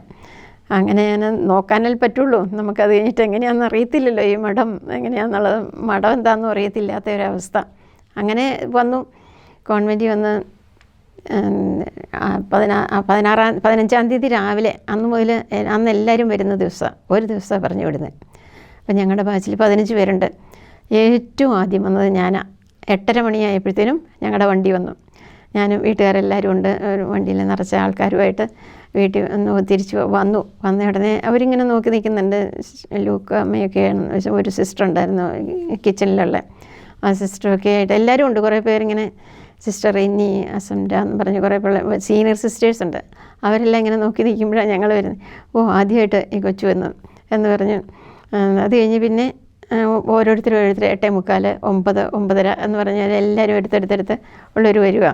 അങ്ങനെ ഞാൻ നോക്കാനേ പറ്റുള്ളൂ, നമുക്കത് കഴിഞ്ഞിട്ട് എങ്ങനെയാണെന്ന് അറിയത്തില്ലല്ലോ, ഈ മഠം എങ്ങനെയാണെന്നുള്ളത്, മഠം എന്താണെന്നും അറിയത്തില്ലാത്ത ഒരവസ്ഥ. അങ്ങനെ വന്നു, കോൺവെൻറ്റിൽ വന്ന് 15-ാം തീയതി രാവിലെ, അന്ന് എല്ലാവരും വരുന്ന ഒരു ദിവസമാണ് പറഞ്ഞു വിടുന്നത്. അപ്പം ഞങ്ങളുടെ ബാച്ചിൽ 15 പേരുണ്ട്. ഏറ്റവും ആദ്യം വന്നത് ഞാനാണ്. 8:30 മണിയായപ്പോഴത്തേനും ഞങ്ങളുടെ വണ്ടി വന്നു. ഞാനും വീട്ടുകാരെല്ലാവരും ഉണ്ട്, വണ്ടിയിൽ നിറച്ച ആൾക്കാരുമായിട്ട് വീട്ടിൽ തിരിച്ച് വന്ന ഉടനെ അവരിങ്ങനെ നോക്കി നിൽക്കുന്നുണ്ട്. ലൂക്ക അമ്മയൊക്കെയാണ്, ഒരു സിസ്റ്റർ ഉണ്ടായിരുന്നു കിച്ചണിലുള്ള, ആ സിസ്റ്ററൊക്കെ ആയിട്ട് എല്ലാവരും ഉണ്ട്. കുറേ പേരിങ്ങനെ സിസ്റ്റർ ഇനി അസംര എന്ന് പറഞ്ഞ് കുറേ സീനിയർ സിസ്റ്റേഴ്സ് ഉണ്ട്. അവരെല്ലാം ഇങ്ങനെ നോക്കി നിൽക്കുമ്പോഴാണ് ഞങ്ങൾ വരുന്നത്. ആദ്യമായിട്ട് ഈ കൊച്ചു വന്നു എന്ന് പറഞ്ഞു. അത് കഴിഞ്ഞ് പിന്നെ ഓരോരുത്തരും 8:45, 9, 9:30 എന്ന് പറഞ്ഞാൽ എല്ലാവരും എടുത്തെടുത്ത് ഉള്ളൊരു വരിക.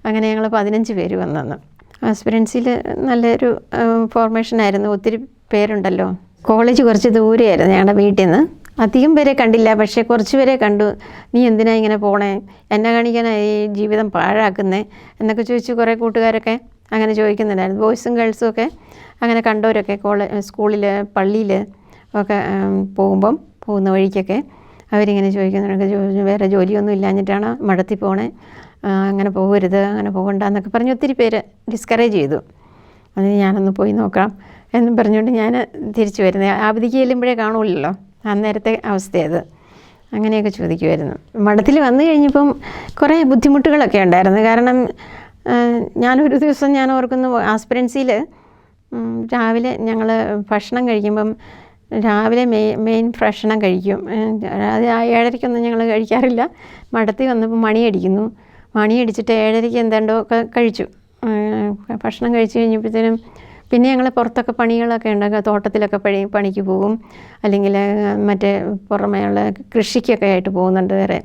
അങ്ങനെ ഞങ്ങൾ 15 പേര് വന്നു. ആസ്പിരൻസിൽ നല്ലൊരു ഫോർമേഷനായിരുന്നു. ഒത്തിരി പേരുണ്ടല്ലോ. കോളേജ് കുറച്ച് ദൂരെയായിരുന്നു ഞങ്ങളുടെ വീട്ടിൽ നിന്ന്. അധികം പേരെ കണ്ടില്ല, പക്ഷേ കുറച്ച് പേരെ കണ്ടു. നീ എന്തിനാ ഇങ്ങനെ പോണേ, എന്നെ കാണിക്കാനായി ഈ ജീവിതം പാഴാക്കുന്നേ എന്നൊക്കെ ചോദിച്ച് കുറേ കൂട്ടുകാരൊക്കെ അങ്ങനെ ചോദിക്കുന്നുണ്ടായിരുന്നു. ബോയ്സും ഗേൾസും ഒക്കെ അങ്ങനെ കണ്ടവരൊക്കെ സ്കൂളിൽ പള്ളിയിൽ ഒക്കെ പോകുന്ന വഴിക്കൊക്കെ അവരിങ്ങനെ ചോദിക്കുന്നുണ്ട്, വേറെ ജോലിയൊന്നും ഇല്ലാഞ്ഞിട്ടാണ് മഠത്തിൽ പോണേ, അങ്ങനെ പോകരുത്, അങ്ങനെ പോകണ്ടെന്നൊക്കെ പറഞ്ഞ് ഒത്തിരി പേര് ഡിസ്കറേജ് ചെയ്തു. അത് ഞാനൊന്ന് പോയി നോക്കാം എന്നും പറഞ്ഞുകൊണ്ട് ഞാൻ തിരിച്ചു വരുന്നത്. അവധിക്ക് ചെല്ലുമ്പോഴേ കാണുമല്ലോ, അന്നേരത്തെ അവസ്ഥയത്. അങ്ങനെയൊക്കെ ചോദിക്കുമായിരുന്നു. മഠത്തിൽ വന്നു കഴിഞ്ഞപ്പം കുറേ ബുദ്ധിമുട്ടുകളൊക്കെ ഉണ്ടായിരുന്നു. കാരണം ഞാനൊരു ദിവസം ഞാൻ ഓർക്കുന്നു, ആസ്പിരൻസിയിൽ രാവിലെ ഞങ്ങൾ ഭക്ഷണം കഴിക്കുമ്പം രാവിലെ മെയിൻ ഭക്ഷണം കഴിക്കും. അത് 7:30-ക്കൊന്നും ഞങ്ങൾ കഴിക്കാറില്ല. മഠത്തിൽ വന്നപ്പോൾ മണിയടിക്കുന്നു. മണിയടിച്ചിട്ട് 7:30-ക്ക് എന്താണ്ടോ ഒക്കെ കഴിച്ചു. ഭക്ഷണം കഴിച്ച് കഴിഞ്ഞപ്പോഴത്തേനും പിന്നെ ഞങ്ങൾ പുറത്തൊക്കെ പണികളൊക്കെ ഉണ്ടാക്കുക, തോട്ടത്തിലൊക്കെ പണിക്ക് പോകും, അല്ലെങ്കിൽ മറ്റേ പുറമേയുള്ള കൃഷിക്കൊക്കെ ആയിട്ട് പോകുന്നുണ്ട് വേറെ.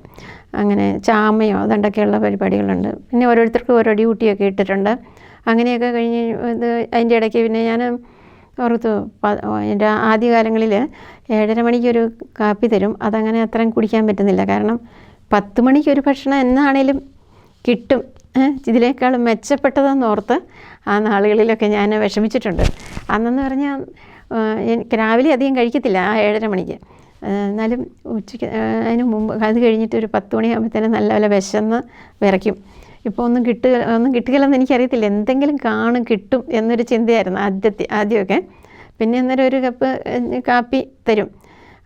അങ്ങനെ ചാമയോ അതുകൊണ്ടൊക്കെയുള്ള പരിപാടികളുണ്ട്. പിന്നെ ഓരോരുത്തർക്കും ഓരോ ഡ്യൂട്ടിയൊക്കെ ഇട്ടിട്ടുണ്ട്. അങ്ങനെയൊക്കെ കഴിഞ്ഞ് അതിൻ്റെ ഇടയ്ക്ക് പിന്നെ ഞാൻ ഓർത്തു, എൻ്റെ ആദ്യകാലങ്ങളിൽ 7:30 മണിക്കൊരു കാപ്പി തരും. അതങ്ങനെ അത്രയും കുടിക്കാൻ പറ്റുന്നില്ല. കാരണം 10 മണിക്കൊരു ഭക്ഷണം എന്നാണേലും കിട്ടും, ഇതിനേക്കാളും മെച്ചപ്പെട്ടതെന്നോർത്ത് ആ നാളുകളിലൊക്കെ ഞാൻ വിഷമിച്ചിട്ടുണ്ട്. അന്നെന്ന് പറഞ്ഞാൽ എനിക്ക് രാവിലെ അധികം കഴിക്കത്തില്ല ആ 7:30 മണിക്ക്. എന്നാലും ഉച്ചയ്ക്ക് അതിന് മുമ്പ് അത് കഴിഞ്ഞിട്ട് ഒരു 10 മണിയാകുമ്പോഴത്തേനും നല്ലപോലെ വിശന്ന് വിറയ്ക്കും. ഇപ്പോൾ ഒന്നും കിട്ടുകയില്ലെന്ന് എനിക്കറിയത്തില്ല, എന്തെങ്കിലും കിട്ടും എന്നൊരു ചിന്തയായിരുന്നു ആദ്യമൊക്കെ. പിന്നെ അന്നേരം ഒരു കപ്പ് കാപ്പി തരും.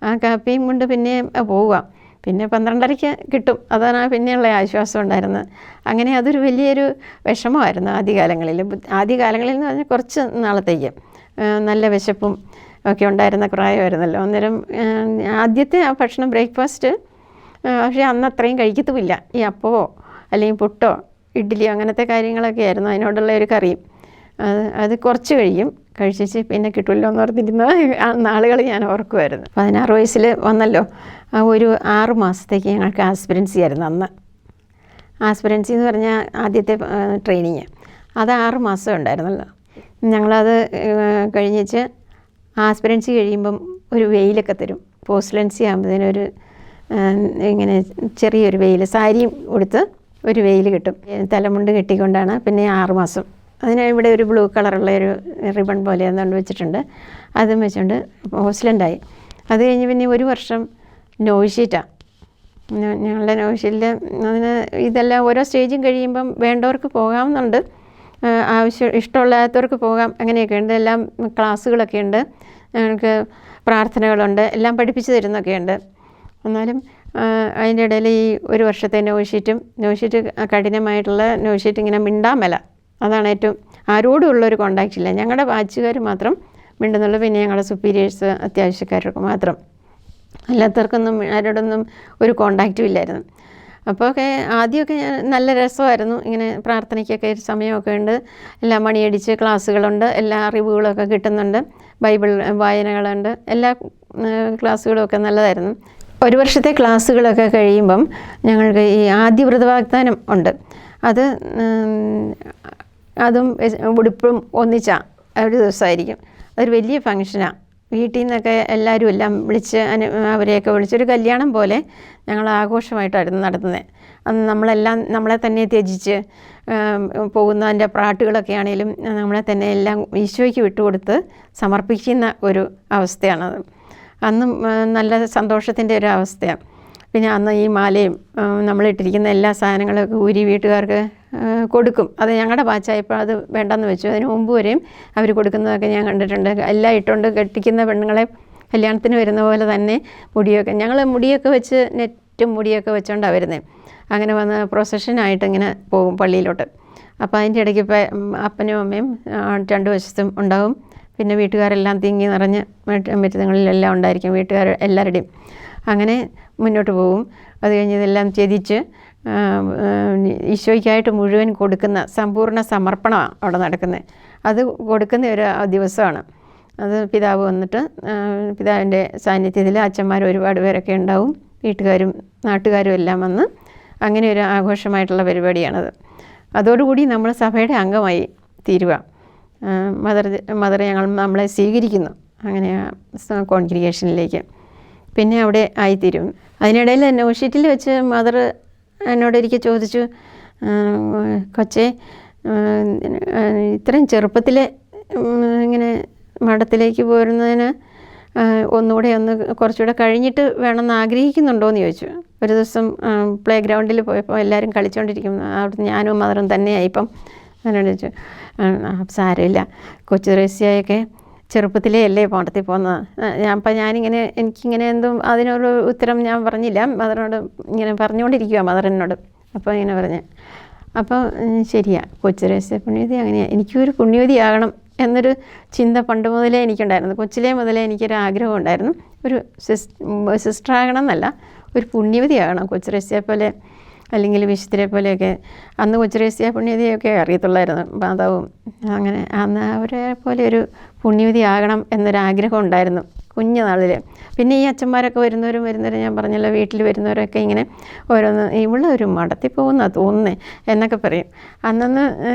ആ കാപ്പിയും കൊണ്ട് പിന്നെ പോവുക. പിന്നെ 12:30-ക്ക് കിട്ടും. അതാണ് പിന്നെയുള്ള ആശ്വാസം ഉണ്ടായിരുന്നത്. അങ്ങനെ അതൊരു വലിയൊരു വിഷമമായിരുന്നു ആദ്യകാലങ്ങളിൽ എന്ന് പറഞ്ഞാൽ കുറച്ച് നാളത്തേക്ക്. നല്ല വിശപ്പും ഒക്കെ ഉണ്ടായിരുന്ന പ്രായമായിരുന്നല്ലോ. അന്നേരം ആദ്യത്തെ ആ ഭക്ഷണം ബ്രേക്ക്ഫാസ്റ്റ് പക്ഷേ അന്ന് അത്രയും കഴിക്കത്തുമില്ല. ഈ അപ്പമോ അല്ലെങ്കിൽ പുട്ടോ ഇഡ്ഡലിയോ അങ്ങനത്തെ കാര്യങ്ങളൊക്കെ ആയിരുന്നു, അതിനോടുള്ള ഒരു കറിയും. അത് കുറച്ച് കഴിച്ചിട്ട് പിന്നെ കിട്ടുമല്ലോ എന്ന് പറഞ്ഞിരുന്ന നാളുകൾ ഞാൻ ഓർക്കുമായിരുന്നു. 16 വയസ്സിൽ വന്നല്ലോ. ഒരു 6 മാസത്തേക്ക് ഞങ്ങൾക്ക് ആസ്പിരൻസി ആയിരുന്നു അന്ന്. ആസ്പിരൻസി എന്ന് പറഞ്ഞാൽ ആദ്യത്തെ ട്രെയിനിങ്, അത് 6 മാസം ഉണ്ടായിരുന്നല്ലോ. ഞങ്ങളത് കഴിഞ്ഞിട്ട് ആസ്പിരൻസി കഴിയുമ്പം ഒരു വെയിലൊക്കെ തരും. പോസ്റ്റലൻസി ആകുമ്പോഴത്തേനൊരു ഇങ്ങനെ ചെറിയൊരു വെയിൽ, സാരിയും ഉടുത്ത് ഒരു വെയിൽ കിട്ടും. തലമുണ്ട് കെട്ടിക്കൊണ്ടാണ് പിന്നെ 6 മാസം. അതിന് ഇവിടെ ഒരു ബ്ലൂ കളറുള്ള ഒരു റിബൺ പോലെ അതുകൊണ്ട് വെച്ചിട്ടുണ്ട്. അതും വെച്ചുകൊണ്ട് ഹോസ്റ്റലുണ്ടായി. അത് കഴിഞ്ഞ് പിന്നെ 1 വർഷം നോയ്ഷീറ്റാണ്. ഞങ്ങളുടെ നോയ്ഷീറ്റിൽ അതിന് ഇതെല്ലാം ഓരോ സ്റ്റേജും കഴിയുമ്പം വേണ്ടവർക്ക് പോകാമെന്നുണ്ട്, ഇഷ്ടമില്ലാത്തവർക്ക് പോകാം, അങ്ങനെയൊക്കെ ഉണ്ട്. എല്ലാം ക്ലാസ്സുകളൊക്കെ ഉണ്ട്, ഞങ്ങൾക്ക് പ്രാർത്ഥനകളുണ്ട്, എല്ലാം പഠിപ്പിച്ചു തരുന്നൊക്കെ ഉണ്ട്. എന്നാലും അതിൻ്റെ ഇടയിൽ ഈ 1 വർഷത്തെ നോയ്ഷീറ്റ് കഠിനമായിട്ടുള്ള നോയ്ഷീറ്റ്, ഇങ്ങനെ മിണ്ടാൻ മേല, അതാണ് ഏറ്റവും. ആരോടും ഉള്ളൊരു കോണ്ടാക്റ്റ് ഇല്ല. ഞങ്ങളുടെ ബാച്ചുകാർ മാത്രം മിണ്ടുന്നുള്ളൂ. പിന്നെ ഞങ്ങളുടെ സുപ്പീരിയേഴ്സ് അത്യാവശ്യക്കാർക്ക് മാത്രം, അല്ലാത്തവർക്കൊന്നും ആരോടൊന്നും ഒരു കോണ്ടാക്റ്റും ഇല്ലായിരുന്നു. അപ്പോൾ ആദ്യമൊക്കെ നല്ല രസമായിരുന്നു. ഇങ്ങനെ പ്രാർത്ഥനയ്ക്കൊക്കെ ഒരു സമയമൊക്കെ ഉണ്ട്, എല്ലാം മണിയടിച്ച് ക്ലാസ്സുകളുണ്ട്, എല്ലാ അറിവുകളൊക്കെ കിട്ടുന്നുണ്ട്, ബൈബിൾ വായനകളുണ്ട്, എല്ലാ ക്ലാസ്സുകളും ഒക്കെ നല്ലതായിരുന്നു. 1 വർഷത്തെ ക്ലാസ്സുകളൊക്കെ കഴിയുമ്പം ഞങ്ങൾക്ക് ഈ ആദ്യ വ്രതവാഗ്ദാനം ഉണ്ട്. അതും ഉടുപ്പും ഒന്നിച്ചാണ് ഒരു ദിവസമായിരിക്കും. അതൊരു വലിയ ഫങ്ഷനാണ്. വീട്ടിൽ നിന്നൊക്കെ എല്ലാവരും എല്ലാം വിളിച്ച് അവരെയൊക്കെ വിളിച്ചൊരു കല്യാണം പോലെ ഞങ്ങൾ ആഘോഷമായിട്ടായിരുന്നു നടത്തുന്നത്. അന്ന് നമ്മളെ തന്നെ ത്യജിച്ച് പോകുന്നതിൻ്റെ പാട്ടുകളൊക്കെ ആണെങ്കിലും നമ്മളെ തന്നെ എല്ലാം ഈശോയ്ക്ക് വിട്ടുകൊടുത്ത് സമർപ്പിക്കുന്ന ഒരു അവസ്ഥയാണത്. അന്നും നല്ല സന്തോഷത്തിൻ്റെ ഒരു അവസ്ഥയാണ്. പിന്നെ അന്ന് ഈ മാലയും നമ്മളിട്ടിരിക്കുന്ന എല്ലാ സാധനങ്ങളൊക്കെ ഊരി വീട്ടുകാർക്ക് കൊടുക്കും. അത് ഞങ്ങളുടെ ബാച്ചായപ്പോൾ അത് വേണ്ടെന്ന് വെച്ചു. അതിന് മുമ്പ് വരെയും അവർ കൊടുക്കുന്നതൊക്കെ ഞാൻ കണ്ടിട്ടുണ്ട്. എല്ലാം ഇട്ടുകൊണ്ട് കെട്ടിക്കുന്ന പെണ്ണുങ്ങളെ കല്യാണത്തിന് വരുന്ന പോലെ തന്നെ ഞങ്ങൾ മുടിയൊക്കെ വെച്ച് നെറ്റും മുടിയൊക്കെ വെച്ചുകൊണ്ടാണ് വരുന്നത്. അങ്ങനെ വന്ന് പ്രൊസഷനായിട്ട് ഇങ്ങനെ പോകും പള്ളിയിലോട്ട്. അപ്പോൾ അതിൻ്റെ ഇടയ്ക്ക് അപ്പനും അമ്മയും 2 വശത്തും ഉണ്ടാവും. പിന്നെ വീട്ടുകാരെല്ലാം തിങ്ങി നിറഞ്ഞ് മറ്റങ്ങളിലെല്ലാം ഉണ്ടായിരിക്കും, വീട്ടുകാർ എല്ലാവരുടെയും. അങ്ങനെ മുന്നോട്ട് പോകും. അത് കഴിഞ്ഞ് ഇതെല്ലാം ത്യജിച്ച് ഈശോയ്ക്കായിട്ട് മുഴുവൻ കൊടുക്കുന്ന സമ്പൂർണ്ണ സമർപ്പണമാണ് അവിടെ നടക്കുന്നത്. അത് കൊടുക്കുന്ന ഒരു ദിവസമാണ്. അത് പിതാവ് വന്നിട്ട് പിതാവിൻ്റെ സാന്നിധ്യത്തിൽ അച്ഛന്മാർ ഒരുപാട് പേരൊക്കെ ഉണ്ടാവും, വീട്ടുകാരും നാട്ടുകാരും എല്ലാം വന്ന് അങ്ങനെ ഒരു ആഘോഷമായിട്ടുള്ള പരിപാടിയാണത്. അതോടുകൂടി നമ്മൾ സഭയുടെ അംഗമായി തീരുക. മദർ നമ്മളെ സ്വീകരിക്കുന്നു അങ്ങനെ കോൺഗ്രിഗേഷനിലേക്ക്. പിന്നെ അവിടെ ആയിത്തീരും. അതിനിടയിൽ നോയ്ഷീറ്റിൽ വെച്ച് മദർ എന്നോടൊരിക്കൽ ചോദിച്ചു, കൊച്ചേ, ഇത്രയും ചെറുപ്പത്തിൽ ഇങ്ങനെ മഠത്തിലേക്ക് പോരുന്നതിന് ഒന്നുകൂടെ ഒന്ന് കുറച്ചുകൂടെ കഴിഞ്ഞിട്ട് വേണമെന്ന് ആഗ്രഹിക്കുന്നുണ്ടോ എന്ന് ചോദിച്ചു. ഒരു ദിവസം പ്ലേ ഗ്രൗണ്ടിൽ പോയപ്പോൾ എല്ലാവരും കളിച്ചുകൊണ്ടിരിക്കും, അവിടെ ഞാനും മദറും തന്നെയായിപ്പം എന്നോട് ചോദിച്ചു, സാരമില്ല, കൊച്ചു റേസ്യയൊക്കെ ചെറുപ്പത്തിലേ അല്ലേ പാടത്തിൽ പോകുന്നത്. അപ്പം എനിക്കിങ്ങനെ എന്തും അതിനൊരു ഉത്തരം ഞാൻ പറഞ്ഞില്ല. മദറിനോട് ഇങ്ങനെ പറഞ്ഞുകൊണ്ടിരിക്കുക മദറിനോട്. അപ്പോൾ ഇങ്ങനെ പറഞ്ഞ്, അപ്പോൾ ശരിയാ, കൊച്ചു റേസ്യ പുണ്യവതി അങ്ങനെയാണ്, എനിക്കൊരു പുണ്യവതിയാകണം എന്നൊരു ചിന്ത പണ്ട് മുതലേ എനിക്കുണ്ടായിരുന്നു. കൊച്ചിലേ മുതലേ എനിക്കൊരു ആഗ്രഹം ഉണ്ടായിരുന്നു, ഒരു സിസ്റ്ററാകണം എന്നല്ല, ഒരു പുണ്യവതിയാകണം, കൊച്ചു റേസ്യയെ പോലെ അല്ലെങ്കിൽ വിശുദ്ധരെ പോലെയൊക്കെ. അന്ന് കൊച്ചു റേസ്യ പുണ്യവതിയൊക്കെ അറിയത്തുള്ളായിരുന്നു, മാതാവും. അങ്ങനെ അന്ന് അവരെ പോലെ ഒരു പുണ്യവതി ആകണം എന്നൊരാഗ്രഹം ഉണ്ടായിരുന്നു കുഞ്ഞുനാളിൽ. പിന്നെ ഈ അച്ഛന്മാരൊക്കെ വരുന്നവരും ഞാൻ പറഞ്ഞല്ലോ, വീട്ടിൽ വരുന്നവരൊക്കെ ഇങ്ങനെ ഓരോന്ന്, ഇവിടെ ഒരു മഠത്തിൽ പോകുന്ന തോന്നുന്നേ എന്നൊക്കെ പറയും. അന്നന്ന്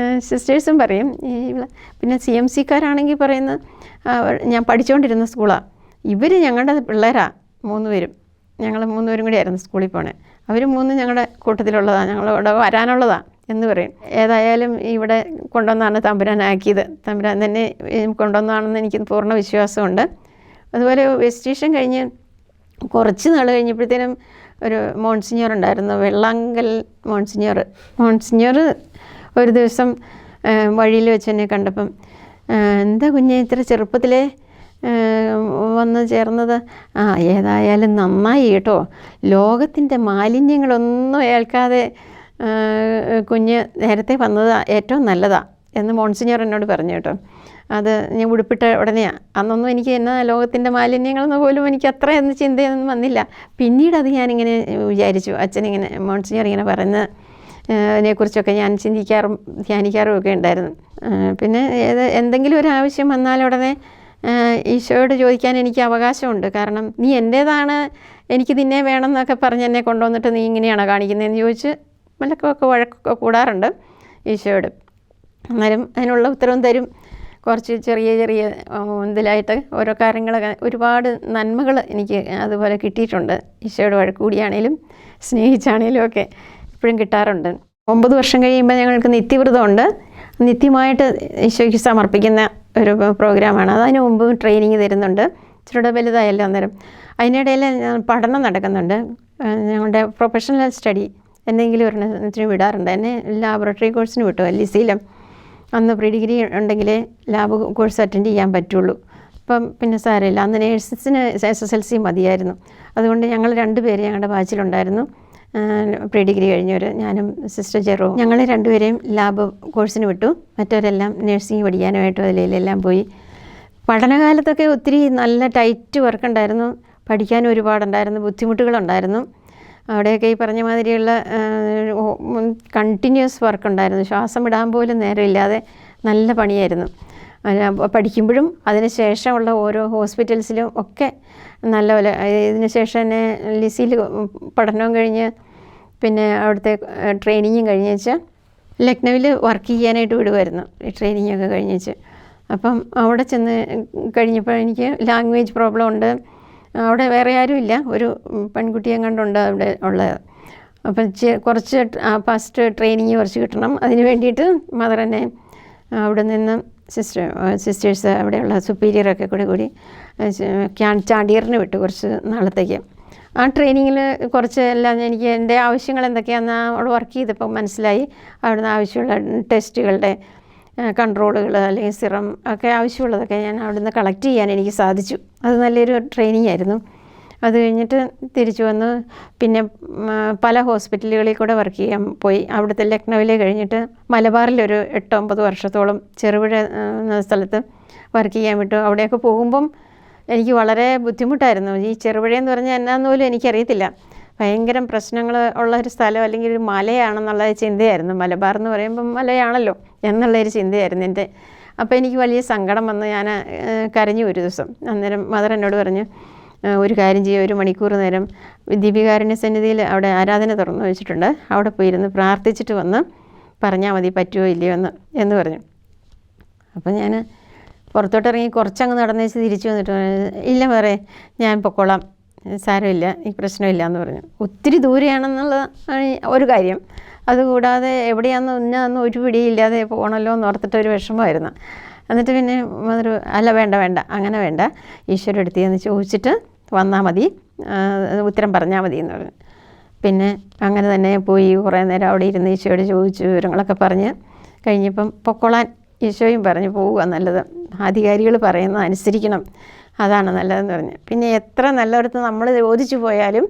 സിസ്റ്റേഴ്സും പറയും. പിന്നെ CMC-കാരാണെങ്കിൽ പറയുന്നത്, ഞാൻ പഠിച്ചുകൊണ്ടിരുന്ന സ്കൂളാണ്, ഇവർ ഞങ്ങളുടെ പിള്ളേരാണ് 3 പേരും. ഞങ്ങൾ 3 പേരും കൂടി ആയിരുന്നു സ്കൂളിൽ പോണേ. അവർ 3 ഞങ്ങളുടെ കൂട്ടത്തിലുള്ളതാണ്, ഞങ്ങളിവിടെ വരാനുള്ളതാണ് എന്ന് പറയും. ഏതായാലും ഇവിടെ കൊണ്ടുവന്നാണ് തമ്പുരാനാക്കിയത്, തമ്പുരാൻ തന്നെ കൊണ്ടുവന്നാണെന്ന് എനിക്ക് പൂർണ്ണ വിശ്വാസമുണ്ട്. അതുപോലെ വെസ്റ്റേഷൻ കഴിഞ്ഞ് കുറച്ച് നാൾ കഴിഞ്ഞപ്പോഴത്തേനും ഒരു മോൺസിഞ്ഞോർ ഉണ്ടായിരുന്നു, വെള്ളാങ്കൽ മോൺസിഞ്ഞോർ ഒരു ദിവസം വഴിയിൽ വെച്ച് എന്നെ കണ്ടപ്പം, എന്താ കുഞ്ഞെ ഇത്ര ചെറുപ്പത്തിലേ വന്ന് ചേർന്നത്? ഏതായാലും നന്നായി കേട്ടോ, ലോകത്തിൻ്റെ മാലിന്യങ്ങളൊന്നും ഏൽക്കാതെ കുഞ്ഞ് നേരത്തെ വന്നത് ഏറ്റവും നല്ലതാണ് എന്ന് മോൺസിഞ്ഞോർ എന്നോട് പറഞ്ഞു കേട്ടോ. അത് ഞാൻ ഉടുപ്പിട്ട ഉടനെയാണ്. അന്നൊന്നും എനിക്ക് എന്നാ ലോകത്തിൻ്റെ മാലിന്യങ്ങളെന്ന് പോലും എനിക്ക് അത്രയൊന്നും ചിന്തയൊന്നും വന്നില്ല. പിന്നീട് അത് ഞാനിങ്ങനെ വിചാരിച്ചു, അച്ഛനിങ്ങനെ മോൺസിഞ്ഞോർ ഇങ്ങനെ പറയുന്നതിനെക്കുറിച്ചൊക്കെ ഞാൻ ധ്യാനിക്കാറും ഒക്കെ ഉണ്ടായിരുന്നു. പിന്നെ എന്തെങ്കിലും ഒരു ആവശ്യം വന്നാലുടനെ ഈശോയോട് ചോദിക്കാൻ എനിക്ക് അവകാശമുണ്ട്. കാരണം നീ എൻ്റേതാണ്, എനിക്ക് നിന്നെ വേണം എന്നൊക്കെ പറഞ്ഞ് എന്നെ കൊണ്ടുവന്നിട്ട് നീ ഇങ്ങനെയാണോ കാണിക്കുന്നതെന്ന് ചോദിച്ച് വഴക്കൊക്കെ കൂടാറുണ്ട് ഈശോയോട്. അന്നേരം അതിനുള്ള ഉത്തരവും തരും. കുറച്ച് ചെറിയ ഇതിലായിട്ട് ഓരോ കാര്യങ്ങളൊക്കെ, ഒരുപാട് നന്മകൾ എനിക്ക് അതുപോലെ കിട്ടിയിട്ടുണ്ട്. ഈശോയോട് വഴക്ക് കൂടിയാണേലും സ്നേഹിച്ചാണേലും ഒക്കെ ഇപ്പോഴും കിട്ടാറുണ്ട്. 9 വർഷം കഴിയുമ്പോൾ ഞങ്ങൾക്ക് നിത്യവ്രതമുണ്ട്. നിത്യമായിട്ട് ഈശോയ്ക്ക് സമർപ്പിക്കുന്ന ഒരു പ്രോഗ്രാമാണ്. അതിന് മുമ്പ് ട്രെയിനിങ് തരുന്നുണ്ട്, ഇച്ചിരിയുടെ വലുതായല്ലോ അന്നേരം. അതിനിടയിൽ പഠനം നടക്കുന്നുണ്ട്, ഞങ്ങളുടെ പ്രൊഫഷണൽ സ്റ്റഡി എന്തെങ്കിലും ഒരെണ്ണത്തിന് വിടാറുണ്ട്. എന്നെ ലാബറട്ടറി കോഴ്സിന് വിട്ടു LEC-ലും. അന്ന് പ്രീ ഡിഗ്രി ഉണ്ടെങ്കിലേ ലാബ് കോഴ്സ് അറ്റൻഡ് ചെയ്യാൻ പറ്റുള്ളൂ. അപ്പം പിന്നെ സാരമില്ല, അന്ന് നേഴ്സസിന് SSLC മതിയായിരുന്നു. അതുകൊണ്ട് ഞങ്ങൾ 2 പേര് ഞങ്ങളുടെ ബാച്ചിലുണ്ടായിരുന്നു, പ്രീ ഡിഗ്രി കഴിഞ്ഞവർ, ഞാനും സിസ്റ്റർ ജെറോ. ഞങ്ങൾ 2 പേരെയും ലാബ് കോഴ്സിന് വിട്ടു. മറ്റവരെല്ലാം നഴ്സിംഗ് പഠിക്കാനായിട്ട് അതിലെല്ലാം പോയി. പഠനകാലത്തൊക്കെ ഒത്തിരി നല്ല ടൈറ്റ് വർക്ക് ഉണ്ടായിരുന്നു, പഠിക്കാനും ഒരുപാടുണ്ടായിരുന്നു, ബുദ്ധിമുട്ടുകളുണ്ടായിരുന്നു. അവിടെയൊക്കെ ഈ പറഞ്ഞ മാതിരിയുള്ള കണ്ടിന്യൂസ് വർക്ക് ഉണ്ടായിരുന്നു, ശ്വാസം വിടാൻ പോലും നേരമില്ലാതെ നല്ല പണിയായിരുന്നു. പഠിക്കുമ്പോഴും അതിന് ശേഷമുള്ള ഓരോ ഹോസ്പിറ്റൽസിലും ഒക്കെ നല്ല പോലെ. ഇതിന് ശേഷം തന്നെ LEC-യിൽ പഠനവും കഴിഞ്ഞ് പിന്നെ അവിടുത്തെ ട്രെയിനിങ്ങും കഴിഞ്ഞ് വെച്ചാൽ ലക്നൗവിൽ വർക്ക് ചെയ്യാനായിട്ട് വിടുമായിരുന്നു, ഈ ട്രെയിനിങ്ങൊക്കെ കഴിഞ്ഞ് വെച്ച്. അപ്പം അവിടെ ചെന്ന് കഴിഞ്ഞപ്പോൾ എനിക്ക് ലാംഗ്വേജ് പ്രോബ്ലം ഉണ്ട്. അവിടെ വേറെ ആരുമില്ല, ഒരു പെൺകുട്ടിയെ കണ്ടുണ്ട് അവിടെ ഉള്ളത്. അപ്പം കുറച്ച് ഫസ്റ്റ് ട്രെയിനിങ് കുറച്ച് കിട്ടണം. അതിന് വേണ്ടിയിട്ട് മദർ എന്നെ അവിടെ നിന്ന് സിസ്റ്റേഴ്സ് അവിടെയുള്ള സുപ്പീരിയറൊക്കെ കൂടി ചാണ്ടിയറിന് വിട്ടു കുറച്ച് നാളത്തേക്ക്. ആ ട്രെയിനിങ്ങിൽ കുറച്ച് എല്ലാം എനിക്ക് എൻ്റെ ആവശ്യങ്ങൾ എന്തൊക്കെയാണെന്ന് അവിടെ വർക്ക് ചെയ്തപ്പോൾ മനസ്സിലായി. അവിടുന്ന് ആവശ്യമുള്ള ടെസ്റ്റുകളുടെ കൺട്രോളുകൾ അല്ലെങ്കിൽ സിറം ഒക്കെ ആവശ്യമുള്ളതൊക്കെ ഞാൻ അവിടുന്ന് കളക്ട് ചെയ്യാൻ എനിക്ക് സാധിച്ചു. അത് നല്ലൊരു ട്രെയിനിങ് ആയിരുന്നു. അത് കഴിഞ്ഞിട്ട് തിരിച്ചു വന്ന് പിന്നെ പല ഹോസ്പിറ്റലുകളിൽ കൂടെ വർക്ക് ചെയ്യാൻ പോയി. അവിടുത്തെ ലക്നൗവിലെ കഴിഞ്ഞിട്ട് മലബാറിലൊരു 8-9 വർഷത്തോളം ചെറുപുഴ എന്ന സ്ഥലത്ത് വർക്ക് ചെയ്യാൻ വിട്ടു. അവിടെയൊക്കെ പോകുമ്പം എനിക്ക് വളരെ ബുദ്ധിമുട്ടായിരുന്നു. ഈ ചെറുപുഴയെന്ന് പറഞ്ഞാൽ എന്നാന്ന് പോലും എനിക്കറിയത്തില്ല. ഭയങ്കര പ്രശ്നങ്ങൾ ഉള്ള ഒരു സ്ഥലം അല്ലെങ്കിൽ ഒരു മലയാണെന്നുള്ള ചിന്തയായിരുന്നു. മലബാർ എന്ന് പറയുമ്പം മലയാണല്ലോ എന്നുള്ളൊരു ചിന്തയായിരുന്നു എൻ്റെ. അപ്പോൾ എനിക്ക് വലിയ സങ്കടം വന്ന് ഞാൻ കരഞ്ഞു ഒരു ദിവസം. അന്നേരം മദർ എന്നോട് പറഞ്ഞു, ഒരു കാര്യം ചെയ്യുക, 1 മണിക്കൂർ നേരം ദീപികാരുണ്യ സന്നിധിയിൽ അവിടെ ആരാധന തുറന്നു വെച്ചിട്ടുണ്ട്, അവിടെ പോയിരുന്ന് പ്രാർത്ഥിച്ചിട്ട് വന്ന് പറഞ്ഞാൽ മതി, പറ്റുമോ ഇല്ലയോ എന്ന് പറഞ്ഞു. അപ്പം ഞാൻ പുറത്തോട്ടിറങ്ങി കുറച്ചങ്ങ് നടന്നേച്ച് തിരിച്ചു വന്നിട്ട്, ഇല്ല വേറെ ഞാൻ പൊക്കോളാം, സാരമില്ല, ഈ പ്രശ്നമില്ല എന്ന് പറഞ്ഞു. ഒത്തിരി ദൂരെയാണെന്നുള്ള ഒരു കാര്യം, അതുകൂടാതെ എവിടെയാണെന്ന് ഇന്നാന്ന് ഒരു പിടിയില്ലാതെ പോകണമല്ലോ എന്ന് ഓർത്തിട്ട് ഒരു വിഷമമായിരുന്നു. എന്നിട്ട് പിന്നെ മദർ അല്ല വേണ്ട അങ്ങനെ വേണ്ട, ഈശോയുടെ അടുത്ത് എന്ന് ചോദിച്ചിട്ട് വന്നാൽ മതി, ഉത്തരം പറഞ്ഞാൽ മതി എന്ന് പറഞ്ഞു. പിന്നെ അങ്ങനെ തന്നെ പോയി കുറേ നേരം അവിടെ ഇരുന്ന് ഈശോയോട് ചോദിച്ചു, വിവരങ്ങളൊക്കെ പറഞ്ഞ് കഴിഞ്ഞപ്പം പൊക്കോളാൻ ഈശോയും പറഞ്ഞു, പോവുക നല്ലത്, അധികാരികൾ പറയുന്നത് അനുസരിക്കണം, അതാണ് നല്ലതെന്ന് പറഞ്ഞു. പിന്നെ എത്ര നല്ലയിടത്ത് നമ്മൾ ചോദിച്ചു പോയാലും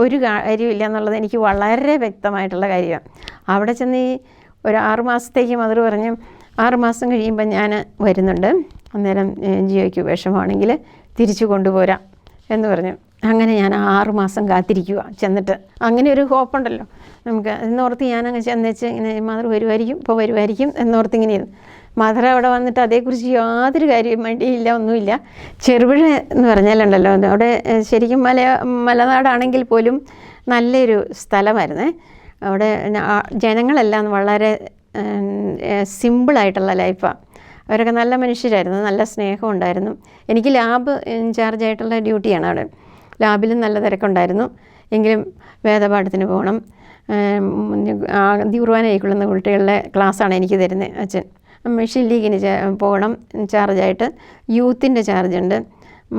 ഒരു കാര്യമില്ല എന്നുള്ളത് എനിക്ക് വളരെ വ്യക്തമായിട്ടുള്ള കാര്യമാണ്. അവിടെ ചെന്ന് ഈ ഒരു 6 മാസത്തേക്ക് മദർ പറഞ്ഞു, 6 മാസം കഴിയുമ്പോൾ ഞാൻ വരുന്നുണ്ട്, അന്നേരം ജിയോയ്ക്ക് വിഷമമാണെങ്കിൽ തിരിച്ചു കൊണ്ടുപോരാം എന്ന് പറഞ്ഞു. അങ്ങനെ ഞാൻ 6 മാസം കാത്തിരിക്കുക ചെന്നിട്ട്. അങ്ങനെ ഒരു ഹോപ്പുണ്ടല്ലോ നമുക്ക് എന്നോർത്ത് ഞാനങ്ങ് ചെന്നേച്ച് ഇങ്ങനെ മദർ വരുമായിരിക്കും എന്നോർത്ത് ഇങ്ങനെയായിരുന്നു. മദർ അവിടെ വന്നിട്ട് അതേക്കുറിച്ച് യാതൊരു കാര്യം വേണ്ടിയില്ല, ഒന്നുമില്ല. ചെറുപുഴ എന്ന് പറഞ്ഞാലുണ്ടല്ലോ, അവിടെ ശരിക്കും മലനാടാണെങ്കിൽ പോലും നല്ലൊരു സ്ഥലമായിരുന്നേ. അവിടെ ജനങ്ങളെല്ലാം വളരെ സിമ്പിളായിട്ടുള്ള ലൈഫാണ്. അവരൊക്കെ നല്ല മനുഷ്യരായിരുന്നു, നല്ല സ്നേഹം ഉണ്ടായിരുന്നു. എനിക്ക് ലാബ് ഇൻചാർജായിട്ടുള്ള ഡ്യൂട്ടിയാണ് അവിടെ. ലാബിലും നല്ല തിരക്കുണ്ടായിരുന്നു. എങ്കിലും വേദപാഠത്തിന് പോകണം, കുർബാനയ്ക്കുള്ളുന്ന കുട്ടികളുടെ ക്ലാസ്സാണ് എനിക്ക് തരുന്നത് അച്ഛൻ. മിഷൻ ലീഗിന് പോകണം ചാർജായിട്ട്, യൂത്തിൻ്റെ ചാർജുണ്ട്,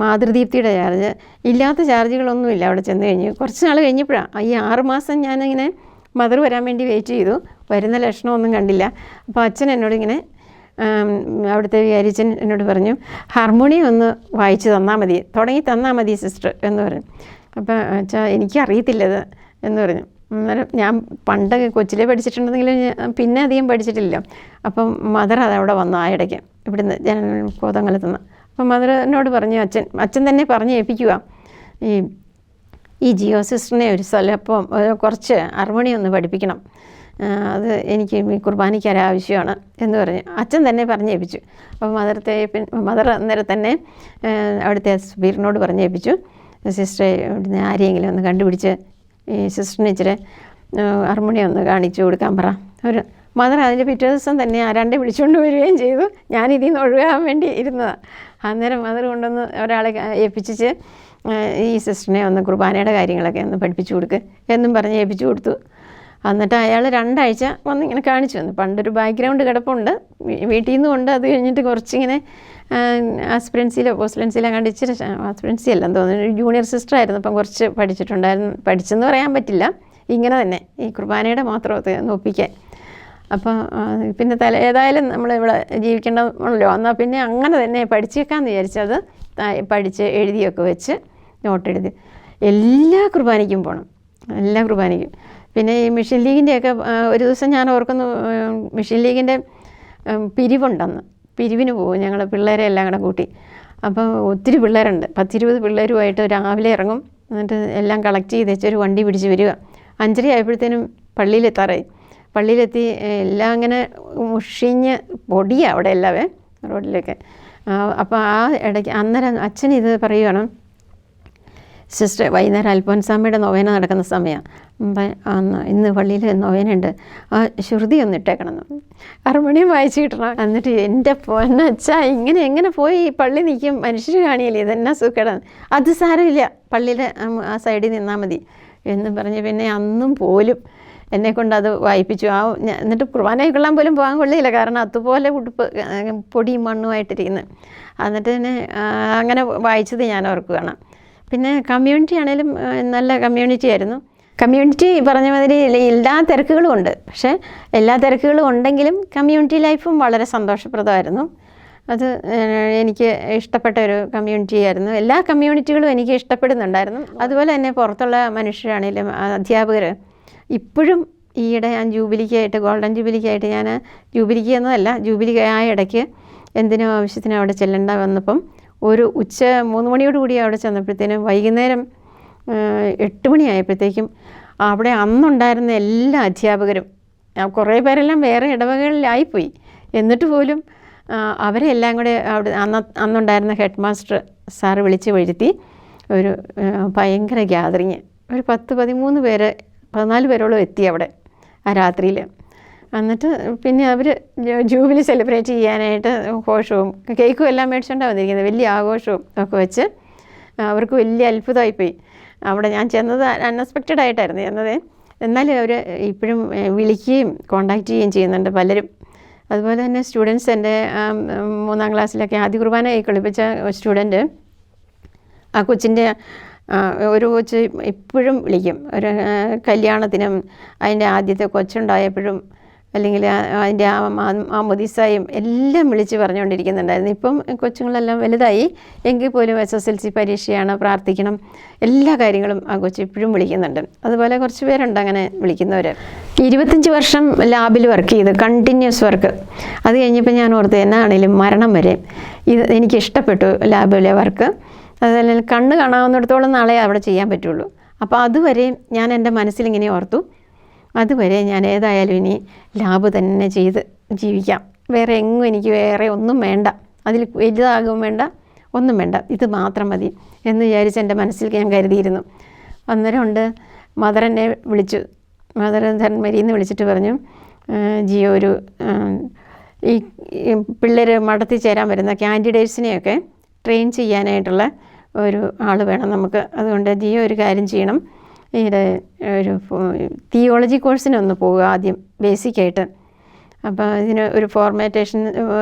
മാതൃദീപ്തിയുടെ ചാർജ്, ഇല്ലാത്ത ചാർജുകളൊന്നുമില്ല. അവിടെ ചെന്ന് കഴിഞ്ഞ് കുറച്ച് നാൾ കഴിഞ്ഞപ്പോഴാണ് ഈ 6 മാസം ഞാനിങ്ങനെ മദർ വരാൻ വേണ്ടി വെയിറ്റ് ചെയ്തു. വരുന്ന ലക്ഷണമൊന്നും കണ്ടില്ല. അപ്പോൾ അച്ഛൻ എന്നോടിങ്ങനെ അവിടുത്തെ വികാരിച്ചൻ എന്നോട് പറഞ്ഞു, ഹാർമോണിയം ഒന്ന് വായിച്ച് തന്നാൽ മതി, തുടങ്ങി തന്നാൽ മതി സിസ്റ്റർ എന്ന് പറഞ്ഞു. അപ്പോൾ അച്ഛാ എനിക്കറിയത്തില്ലത് എന്ന് പറഞ്ഞു. അന്നേരം ഞാൻ പണ്ട് കൊച്ചിലെ പഠിച്ചിട്ടുണ്ടെങ്കിലും പിന്നെ അധികം പഠിച്ചിട്ടില്ല. അപ്പം മദർ അതവിടെ വന്നു ആ ഇടയ്ക്ക് ഇവിടുന്ന് കോതമംഗലത്തുനിന്ന്. അപ്പം മദർ എന്നോട് പറഞ്ഞു, അച്ഛൻ തന്നെ പറഞ്ഞ് ഏൽപ്പിക്കുക, ഈ ജിയോ സിസ്റ്ററിനെ ഒരു സ്വല്പം കുറച്ച് ഹാർമോണിയം ഒന്ന് പഠിപ്പിക്കണം, അത് എനിക്ക് കുർബാനയ്ക്ക് ആവശ്യമാണ് എന്ന് പറഞ്ഞ് അച്ഛൻ തന്നെ പറഞ്ഞേൽപ്പിച്ചു. അപ്പോൾ മദർ അന്നേരം തന്നെ അവിടുത്തെ സുബീറിനോട് പറഞ്ഞേൽപ്പിച്ചു, സിസ്റ്ററെ ഇവിടുന്ന് ആരെയെങ്കിലും ഒന്ന് കണ്ടുപിടിച്ച് ഈ സിസ്റ്ററിന് ഇച്ചിരി ഹാർമോണിയം ഒന്ന് കാണിച്ചു കൊടുക്കാൻ പറ. ഒരു മദർ അതിൻ്റെ പിറ്റേ ദിവസം തന്നെ ആരാണ്ടെ വിളിച്ചുകൊണ്ട് വരികയും ചെയ്തു. ഞാനിതിൽ നിന്ന് ഒഴിവാൻ വേണ്ടി ഇരുന്നതാണ്. അന്നേരം മദർ കൊണ്ടൊന്ന് ഒരാളെ ഏൽപ്പിച്ച് ഈ സിസ്റ്ററിനെ ഒന്ന് കുർബാനയുടെ കാര്യങ്ങളൊക്കെ ഒന്ന് പഠിപ്പിച്ചു കൊടുക്കുക എന്നും പറഞ്ഞ് ഏൽപ്പിച്ചു കൊടുത്തു. എന്നിട്ട് അയാൾ 2 ആഴ്ച വന്ന് ഇങ്ങനെ കാണിച്ചു തന്നു. പണ്ടൊരു ബാക്ക്ഗ്രൗണ്ട് കിടപ്പുണ്ട് വീട്ടിൽ നിന്നും ഉണ്ട്. അത് കഴിഞ്ഞിട്ട് കുറച്ചിങ്ങനെ ആസ്പിറൻസിയിലോ പോസ്റ്റലൻസിയിലോ കണ്ട് ഇച്ചിരി ആസ്പിറൻസി അല്ലെന്ന് തോന്നുന്നു, ജൂനിയർ സിസ്റ്റർ ആയിരുന്നു. അപ്പം കുറച്ച് പഠിച്ചിട്ടുണ്ടായിരുന്നു. പഠിച്ചെന്ന് പറയാൻ പറ്റില്ല, ഇങ്ങനെ തന്നെ ഈ കുർബാനയുടെ മാത്രം ഒപ്പിക്കാൻ. അപ്പം പിന്നെ ഏതായാലും നമ്മളിവിടെ ജീവിക്കേണ്ടല്ലോ, എന്നാൽ പിന്നെ അങ്ങനെ തന്നെ പഠിച്ചേക്കാമെന്ന് വിചാരിച്ചത് പഠിച്ച് എഴുതിയൊക്കെ വെച്ച് നോട്ടെഴുതി എല്ലാ കുർബാനയ്ക്കും പോകണം, എല്ലാ കുർബാനയ്ക്കും. പിന്നെ ഈ മിഷൻ ലീഗിൻ്റെയൊക്കെ ഒരു ദിവസം ഞാൻ ഓർക്കുന്നു, മിഷൻ ലീഗിൻ്റെ പിരിവുണ്ടെന്ന്, പിരിവിന് പോകും ഞങ്ങൾ പിള്ളേരെ എല്ലാം കൂടെ കൂട്ടി. അപ്പോൾ ഒത്തിരി പിള്ളേരുണ്ട്, 10-20 പിള്ളേരുമായിട്ട് രാവിലെ ഇറങ്ങും. എന്നിട്ട് എല്ലാം കളക്ട് ചെയ്ത് വെച്ചൊരു വണ്ടി പിടിച്ച് വരിക. 5:30 ആയപ്പോഴത്തേനും പള്ളിയിലെത്താറായി. പള്ളിയിലെത്തി എല്ലാം അങ്ങനെ മുഷിഞ്ഞ് പൊടിയാണ് അവിടെ എല്ലാവേ റോഡിലേക്ക്. അപ്പോൾ ആ ഇടയ്ക്ക് അന്നേരം അച്ഛൻ ഇത് പറയുകയാണ്, സിസ്റ്റർ വൈകുന്നേരം അൽഫോൻസാമ്മയുടെ നൊവേന നടക്കുന്ന സമയമാണ്, ഇന്ന് പള്ളിയിൽ നൊവേനുണ്ട്, ആ ശ്രുതി ഒന്ന് ഇട്ടേക്കണം, ഹാർമോണിയം വായിച്ച് കിട്ടണം. എന്നിട്ട് എൻ്റെ പൊന്നച്ചാ ഇങ്ങനെ എങ്ങനെ പോയി ഈ പള്ളി നിൽക്കും, മനുഷ്യർ കാണിയില്ലേ, ഇതെന്നാ സുഖമാണ്, അത് സാരമില്ല പള്ളിയുടെ ആ സൈഡിൽ നിന്നാൽ മതി എന്ന് പറഞ്ഞ് പിന്നെ അന്നും പോലും എന്നെക്കൊണ്ട് അത് വായിപ്പിച്ചു. എന്നിട്ട് കുർബാനയിൽ കൊള്ളാൻ പോലും പോകാൻ കൊള്ളിയില്ല, കാരണം അതുപോലെ ഉടുപ്പ് പൊടിയും മണ്ണുമായിട്ടിരിക്കുന്നത്. എന്നിട്ട് തന്നെ അങ്ങനെ വായിച്ചത് ഞാൻ ഓർക്കുകയാണ്. പിന്നെ കമ്മ്യൂണിറ്റി ആണെങ്കിലും നല്ല കമ്മ്യൂണിറ്റി ആയിരുന്നു. കമ്മ്യൂണിറ്റി പറഞ്ഞ മാതിരി എല്ലാ തിരക്കുകളും ഉണ്ട്, പക്ഷേ എല്ലാ തിരക്കുകളും ഉണ്ടെങ്കിലും കമ്മ്യൂണിറ്റി ലൈഫും വളരെ സന്തോഷപ്രദമായിരുന്നു. അത് എനിക്ക് ഇഷ്ടപ്പെട്ട ഒരു കമ്മ്യൂണിറ്റി ആയിരുന്നു. എല്ലാ കമ്മ്യൂണിറ്റികളും എനിക്ക് ഇഷ്ടപ്പെടുന്നുണ്ടായിരുന്നു. അതുപോലെ തന്നെ പുറത്തുള്ള മനുഷ്യരാണെങ്കിലും അധ്യാപകർ ഇപ്പോഴും ഈയിടെ ഞാൻ ജൂബിലിക്കായിട്ട്, ഗോൾഡൻ ജൂബിലിക്കായിട്ട്, ഞാൻ ജൂബിലിക്ക് എന്നതല്ല, ജൂബിലി ആ ഇടയ്ക്ക് എന്തിനോ ആവശ്യത്തിനും അവിടെ ചെല്ലേണ്ട വന്നപ്പം ഒരു ഉച്ച 3 മണിയോടുകൂടി അവിടെ ചെന്നപ്പോഴത്തേനും വൈകുന്നേരം 8 മണിയായപ്പോഴത്തേക്കും അവിടെ അന്നുണ്ടായിരുന്ന എല്ലാ അധ്യാപകരും, കുറേ പേരെല്ലാം വേറെ ഇടവകളിലായിപ്പോയി, എന്നിട്ട് പോലും അവരെ എല്ലാം കൂടെ അവിടെ അന്നുണ്ടായിരുന്ന ഹെഡ് മാസ്റ്റർ സാറ് വിളിച്ച് വരുത്തി ഒരു ഭയങ്കര ഗ്യാതറിങ്, ഒരു 10-13 പേര് 14 പേരോളം എത്തി അവിടെ ആ രാത്രിയിൽ. എന്നിട്ട് പിന്നെ അവർ ജൂബിലി സെലിബ്രേറ്റ് ചെയ്യാനായിട്ട് ഘോഷവും കേക്കും എല്ലാം മേടിച്ചുകൊണ്ടാണ് വന്നിരിക്കുന്നത്, വലിയ ആഘോഷവും ഒക്കെ വെച്ച് അവർക്ക് വലിയ അത്ഭുതമായിപ്പോയി. അവിടെ ഞാൻ ചെന്നത് അൺഎക്സ്പെക്റ്റഡ് ആയിട്ടായിരുന്നു ചെന്നത്. എന്നാലും അവർ ഇപ്പോഴും വിളിക്കുകയും കോണ്ടാക്റ്റ് ചെയ്യുകയും ചെയ്യുന്നുണ്ട് പലരും. അതുപോലെ തന്നെ സ്റ്റുഡൻസ് എൻ്റെ 3ാം ക്ലാസ്സിലൊക്കെ ആദ്യ കുർബാന കളിപ്പിച്ച സ്റ്റുഡൻറ്റ്, ആ കൊച്ചിൻ്റെ ഒരു കൊച്ച് ഇപ്പോഴും വിളിക്കും. ഒരു കല്യാണത്തിനും അതിൻ്റെ ആദ്യത്തെ കൊച്ചുണ്ടായപ്പോഴും അല്ലെങ്കിൽ അതിൻ്റെ ആ മുദിസായും എല്ലാം വിളിച്ച് പറഞ്ഞുകൊണ്ടിരിക്കുന്നുണ്ടായിരുന്നു. ഇപ്പം കൊച്ചുങ്ങളെല്ലാം വലുതായി എങ്കിൽ പോലും SSLC പരീക്ഷയാണ്, പ്രാർത്ഥിക്കണം, എല്ലാ കാര്യങ്ങളും ആ കൊച്ച് ഇപ്പോഴും വിളിക്കുന്നുണ്ട്. അതുപോലെ കുറച്ച് പേരുണ്ട് അങ്ങനെ വിളിക്കുന്നവർ. 25 വർഷം ലാബിൽ വർക്ക് ചെയ്ത് കണ്ടിന്യൂസ് വർക്ക്. അത് കഴിഞ്ഞപ്പോൾ ഞാൻ ഓർത്ത് എന്നാണേലും മരണം വരെ ഇത് എനിക്കിഷ്ടപ്പെട്ടു ലാബിലെ വർക്ക്. അതുപോലെ കണ്ണ് കാണാവുന്നിടത്തോളം നാളെ അവിടെ ചെയ്യാൻ പറ്റുള്ളൂ. അപ്പോൾ അതുവരെ ഞാൻ എൻ്റെ മനസ്സിലിങ്ങനെ ഓർത്തു, അതുവരെ ഞാൻ ഏതായാലും ഇനി ലാബ് തന്നെ ചെയ്ത് ജീവിക്കാം, വേറെ എങ്ങും എനിക്ക് വേറെ ഒന്നും വേണ്ട, അതിൽ വലുതാകും വേണ്ട, ഒന്നും വേണ്ട, ഇത് മാത്രം മതി എന്ന് വിചാരിച്ച് എൻ്റെ മനസ്സിൽ ഞാൻ കരുതിയിരുന്നു. അന്നേരം ഉണ്ട് മദർ എന്നെ വിളിച്ചു. മദർ ധന്മരിന്ന് വിളിച്ചിട്ട് പറഞ്ഞു, ജിയോ ഒരു ഈ പിള്ളേർ മഠത്തിൽ ചേരാൻ വരുന്ന കാൻഡിഡേറ്റ്സിനെയൊക്കെ ട്രെയിൻ ചെയ്യാനായിട്ടുള്ള ഒരു ആൾ വേണം നമുക്ക്. അതുകൊണ്ട് ജിയോ ഒരു കാര്യം ചെയ്യണം, ഇവിടെ ഒരു തിയോളജി കോഴ്സിനൊന്ന് പോവുക ആദ്യം ബേസിക്കായിട്ട്. അപ്പോൾ ഇതിന് ഒരു ഫോർമാറ്റേഷൻ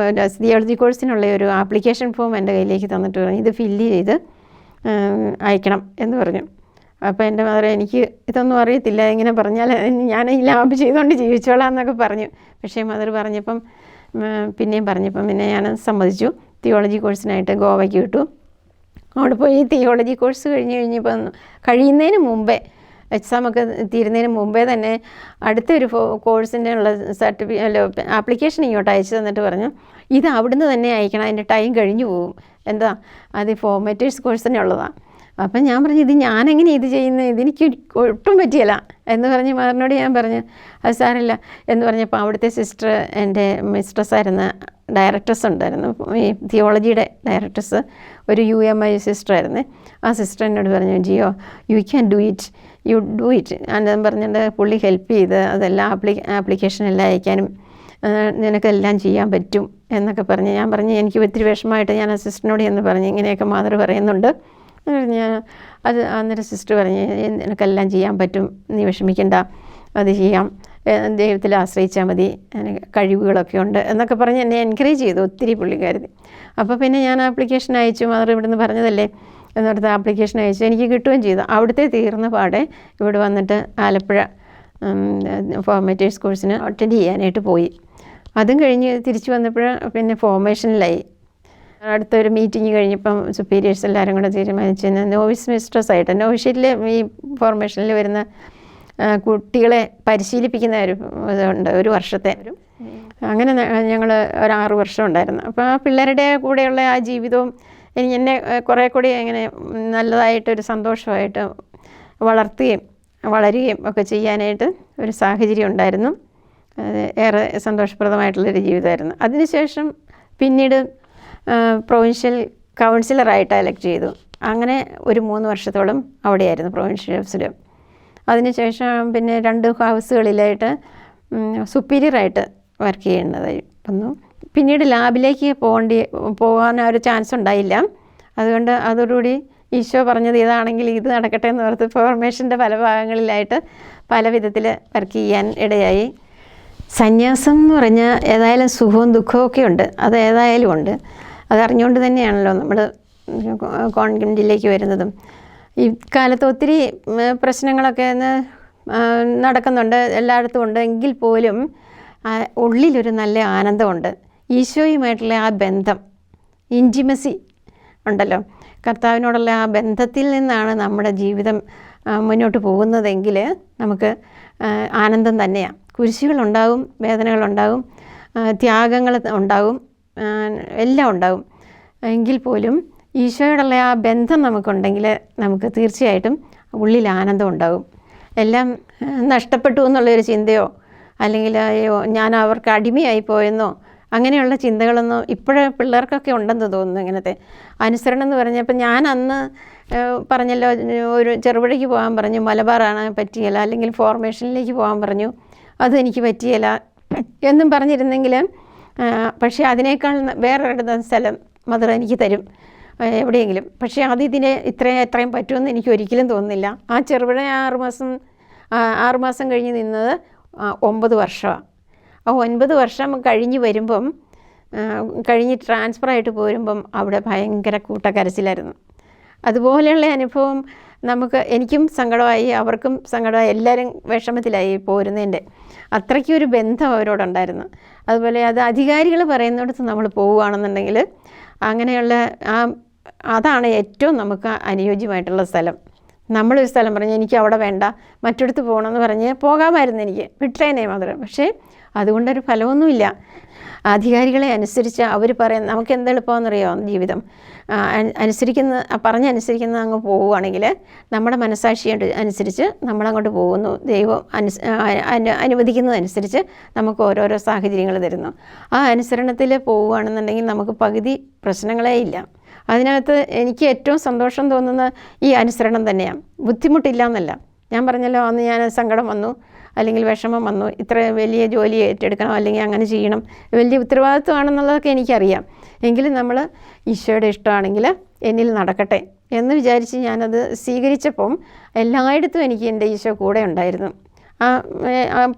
തിയോളജി കോഴ്സിനുള്ള ഒരു ആപ്ലിക്കേഷൻ ഫോം എൻ്റെ കയ്യിലേക്ക് തന്നിട്ട് പറഞ്ഞു, ഇത് ഫില്ല് ചെയ്ത് അയക്കണം എന്ന് പറഞ്ഞു. അപ്പോൾ എൻ്റെ മദർ എനിക്ക് ഇതൊന്നും അറിയത്തില്ല, ഇങ്ങനെ പറഞ്ഞാൽ ഞാൻ ഈ ലാബ് ചെയ്തുകൊണ്ട് ജീവിച്ചോളാം എന്നൊക്കെ പറഞ്ഞു. പക്ഷേ മദർ പറഞ്ഞപ്പം പിന്നെയും പറഞ്ഞപ്പം പിന്നെ ഞാൻ സമ്മതിച്ചു. തിയോളജി കോഴ്സിനായിട്ട് ഗോവയ്ക്ക് വിട്ടു. അവിടെ പോയി തിയോളജി കോഴ്സ് കഴിഞ്ഞപ്പം കഴിയുന്നതിന് മുമ്പേ, എക്സാമൊക്കെ തീരുന്നതിന് മുമ്പേ തന്നെ അടുത്തൊരു കോഴ്സിൻ്റെ ഉള്ള ആപ്ലിക്കേഷൻ ഇങ്ങോട്ട് അയച്ചു തന്നിട്ട് പറഞ്ഞു, ഇത് അവിടുന്ന് തന്നെ അയക്കണം, അതിൻ്റെ ടൈം കഴിഞ്ഞു പോകും. എന്താ അത് ഫോർമാറ്റേഴ്സ് കോഴ്സിനെ ഉള്ളതാണ്. അപ്പം ഞാൻ പറഞ്ഞു, ഇത് ഞാനെങ്ങനെ ഇത് ചെയ്യുന്നത്, ഇതെനിക്ക് ഒട്ടും പറ്റിയല്ല എന്ന് പറഞ്ഞ് മദറിനോട് ഞാൻ പറഞ്ഞു, അത് സാരമില്ല എന്ന് പറഞ്ഞപ്പോൾ അവിടുത്തെ സിസ്റ്റർ, എൻ്റെ മിസ്ട്രസ്സായിരുന്ന ഡയറക്ടേഴ്സ് ഉണ്ടായിരുന്നു, ഈ തിയോളജിയുടെ ഡയറക്ടേഴ്സ്, ഒരു UMI സിസ്റ്ററായിരുന്നു. ആ സിസ്റ്റർ എന്നോട് പറഞ്ഞു, ജിയോ you can do it, you do it എന്ന് പറഞ്ഞിട്ട് പുള്ളി ഹെൽപ്പ് ചെയ്ത് അതെല്ലാം ആപ്ലിക്കേഷനെല്ലാം അയക്കാനും നിനക്കെല്ലാം ചെയ്യാൻ പറ്റും എന്നൊക്കെ പറഞ്ഞ് ഞാൻ പറഞ്ഞു. എനിക്ക് ഒത്തിരി വിഷമമായിട്ട് ഞാൻ ആ സിസ്റ്ററിനോട് എന്ന് പറഞ്ഞു, ഇങ്ങനെയൊക്കെ മദർ പറയുന്നുണ്ട്. ഞാൻ അത് അന്നേരം സിസ്റ്റർ പറഞ്ഞ്, നിനക്കെല്ലാം ചെയ്യാൻ പറ്റും, നീ വിഷമിക്കണ്ട, അത് ചെയ്യാം, ദൈവത്തിൽ ആശ്രയിച്ചാൽ മതി, കഴിവുകളൊക്കെ ഉണ്ട് എന്നൊക്കെ പറഞ്ഞ് എന്നെ എൻകറേജ് ചെയ്തു ഒത്തിരി പുള്ളിക്കാരത്തി. അപ്പോൾ പിന്നെ ഞാൻ ആപ്ലിക്കേഷൻ അയച്ചു, മദർ ഇവിടുന്ന് പറഞ്ഞതല്ലേ എന്നിടത്ത് ആപ്ലിക്കേഷൻ അയച്ചു, എനിക്ക് കിട്ടുകയും ചെയ്തു. അവിടുത്തെ തീർന്ന പാടെ ഇവിടെ വന്നിട്ട് ആലപ്പുഴ ഫോർമാറ്റേഴ്സ് കോഴ്സിന് അറ്റൻഡ് ചെയ്യാനായിട്ട് പോയി. അതും കഴിഞ്ഞ് തിരിച്ചു വന്നപ്പോൾ പിന്നെ ഫോർമേഷനിലായി. അടുത്തൊരു മീറ്റിംഗ് കഴിഞ്ഞപ്പം സുപ്പീരിയേഴ്സ് എല്ലാവരും കൂടെ തീരുമാനിച്ചു, നോവിസ് മിസ്ട്രസ്സായിട്ട് നോവിഷ്യറ്റിൽ ഈ ഫോർമേഷനിൽ വരുന്ന കുട്ടികളെ പരിശീലിപ്പിക്കുന്ന ഒരു ഇതുണ്ട്, ഒരു വർഷത്തെ. അങ്ങനെ ഞങ്ങൾ ഒരു 6 വർഷം ഉണ്ടായിരുന്നു. അപ്പോൾ ആ പിള്ളേരുടെ കൂടെയുള്ള ആ ജീവിതവും എന്നെ കുറേ കൂടി അങ്ങനെ നല്ലതായിട്ടൊരു സന്തോഷമായിട്ട് വളരുകയും ഒക്കെ ചെയ്യാനായിട്ട് ഒരു സാഹചര്യം ഉണ്ടായിരുന്നു. അത് ഏറെ സന്തോഷപ്രദമായിട്ടുള്ളൊരു ജീവിതമായിരുന്നു. അതിനുശേഷം പിന്നീട് പ്രൊവിൻഷ്യൽ കൗൺസിലറായിട്ട് എലക്ട് ചെയ്തു. അങ്ങനെ ഒരു 3 വർഷത്തോളം അവിടെയായിരുന്നു പ്രൊവിൻഷ്യൽ ഹൗസിൽ. അതിനുശേഷം പിന്നെ 2 ഹൗസുകളിലായിട്ട് സുപ്പീരിയറായിട്ട് വർക്ക് ചെയ്യേണ്ടതായി വന്നു. പിന്നീട് ലാബിലേക്ക് പോകാൻ ഒരു ചാൻസ് ഉണ്ടായില്ല. അതുകൊണ്ട് അതോടുകൂടി ഈശോ പറഞ്ഞത് ഇതാണെങ്കിൽ ഇത് നടക്കട്ടെ എന്ന് ഓർത്ത് ഫോർമേഷൻ്റെ പല ഭാഗങ്ങളിലായിട്ട് പല വിധത്തിൽ വർക്ക് ചെയ്യാൻ ഇടയായി. സന്യാസം എന്ന് പറഞ്ഞാൽ ഏതായാലും സുഖവും ദുഃഖവും ഒക്കെ ഉണ്ട്, അത് ഏതായാലും ഉണ്ട്. അതറിഞ്ഞുകൊണ്ട് തന്നെയാണല്ലോ നമ്മൾ കോൺവെൻറ്റിലേക്ക് വരുന്നതും. ഈ കാലത്ത് ഒത്തിരി പ്രശ്നങ്ങളൊക്കെ നടക്കുന്നുണ്ട്, എല്ലായിടത്തും ഉണ്ട്. എങ്കിൽ പോലും ഉള്ളിലൊരു നല്ല ആനന്ദമുണ്ട്. ഈശോയുമായിട്ടുള്ള ആ ബന്ധം, ഇൻറ്റിമസി ഉണ്ടല്ലോ, കർത്താവിനോടുള്ള ആ ബന്ധത്തിൽ നിന്നാണ് നമ്മുടെ ജീവിതം മുന്നോട്ട് പോകുന്നതെങ്കിൽ നമുക്ക് ആനന്ദം തന്നെയാണ്. കുരിശുകളുണ്ടാകും, വേദനകളുണ്ടാകും, ത്യാഗങ്ങൾ ഉണ്ടാകും, എല്ലാം ഉണ്ടാകും. എങ്കിൽ പോലും ഈശോയോടുള്ള ആ ബന്ധം നമുക്കുണ്ടെങ്കിൽ നമുക്ക് തീർച്ചയായിട്ടും ഉള്ളിൽ ആനന്ദം ഉണ്ടാകും. എല്ലാം നഷ്ടപ്പെട്ടു എന്നുള്ളൊരു ചിന്തയോ അല്ലെങ്കിൽ അയ്യോ ഞാൻ അവർക്ക് അടിമയായി പോയെന്നോ അങ്ങനെയുള്ള ചിന്തകളൊന്നും ഇപ്പോഴേ പിള്ളേർക്കൊക്കെ ഉണ്ടെന്ന് തോന്നുന്നു. ഇങ്ങനത്തെ അനുസരണം എന്ന് പറഞ്ഞപ്പോൾ ഞാൻ അന്ന് പറഞ്ഞല്ലോ, ഒരു ചെറുപുഴയ്ക്ക് പോകാൻ പറഞ്ഞു, മലബാറാണ് പറ്റിയല്ല, അല്ലെങ്കിൽ ഫോർമേഷനിലേക്ക് പോകാൻ പറഞ്ഞു, അതും എനിക്ക് പറ്റിയല്ല എന്നും പറഞ്ഞിരുന്നെങ്കിൽ, പക്ഷേ അതിനേക്കാൾ വേറൊരിടത്ത സ്ഥലം മദർ എനിക്ക് തരും എവിടെയെങ്കിലും. പക്ഷേ അതിതിനെ എത്രയും പറ്റുമെന്ന് എനിക്ക് ഒരിക്കലും തോന്നുന്നില്ല. ആ ചെറുപുഴ 6 മാസം കഴിഞ്ഞ് നിന്നത് 9 വർഷമാണ്. ആ 9 വർഷം കഴിഞ്ഞ് വരുമ്പം കഴിഞ്ഞ് ട്രാൻസ്ഫറായിട്ട് പോരുമ്പം അവിടെ ഭയങ്കര കൂട്ടക്കരച്ചിലായിരുന്നു. അതുപോലെയുള്ള അനുഭവം എനിക്കും സങ്കടമായി, അവർക്കും സങ്കടമായി, എല്ലാവരും വിഷമത്തിലായി പോരുന്നതിൻ്റെ. അത്രയ്ക്കൊരു ബന്ധം അവരോടുണ്ടായിരുന്നു. അതുപോലെ അത് അധികാരികൾ പറയുന്നിടത്ത് നമ്മൾ പോവുകയാണെന്നുണ്ടെങ്കിൽ അങ്ങനെയുള്ള അതാണ് ഏറ്റവും നമുക്ക് അനുയോജ്യമായിട്ടുള്ള സ്ഥലം. നമ്മളൊരു സ്ഥലം പറഞ്ഞ് എനിക്ക് അവിടെ വേണ്ട, മറ്റൊരിടത്ത് പോകണമെന്ന് പറഞ്ഞ് പോകാമായിരുന്നു, എനിക്ക് വിട്ടേനെ മാത്രം. പക്ഷേ അതുകൊണ്ടൊരു ഫലമൊന്നുമില്ല. അധികാരികളെ അനുസരിച്ച് അവർ പറയുന്ന നമുക്ക് എന്തെളുപ്പമെന്നറിയോ ജീവിതം പറഞ്ഞനുസരിക്കുന്ന അങ്ങ് പോവുകയാണെങ്കിൽ നമ്മുടെ മനസ്സാക്ഷി അനുസരിച്ച് നമ്മളങ്ങോട്ട് പോകുന്നു. ദൈവം അനുവദിക്കുന്നതനുസരിച്ച് നമുക്ക് ഓരോരോ സാഹചര്യങ്ങൾ തരുന്നു. ആ അനുസരണത്തിൽ പോവുകയാണെന്നുണ്ടെങ്കിൽ നമുക്ക് പകുതി പ്രശ്നങ്ങളേ ഇല്ല. അതിനകത്ത് എനിക്ക് ഏറ്റവും സന്തോഷം തോന്നുന്ന ഈ അനുസരണം തന്നെയാണ്. ബുദ്ധിമുട്ടില്ല എന്നല്ല. ഞാൻ പറഞ്ഞല്ലോ, അന്ന് ഞാൻ സങ്കടം വന്നു, അല്ലെങ്കിൽ വിഷമം വന്നു, ഇത്ര വലിയ ജോലി ഏറ്റെടുക്കണം, അല്ലെങ്കിൽ അങ്ങനെ ചെയ്യണം, വലിയ ഉത്തരവാദിത്വമാണെന്നുള്ളതൊക്കെ എനിക്കറിയാം. എങ്കിലും നമ്മൾ ഈശോയുടെ ഇഷ്ടമാണെങ്കിൽ എന്നിൽ നടക്കട്ടെ എന്ന് വിചാരിച്ച് ഞാനത് സ്വീകരിച്ചപ്പം എല്ലായിടത്തും എനിക്ക് എൻ്റെ ഈശോ കൂടെ ഉണ്ടായിരുന്നു.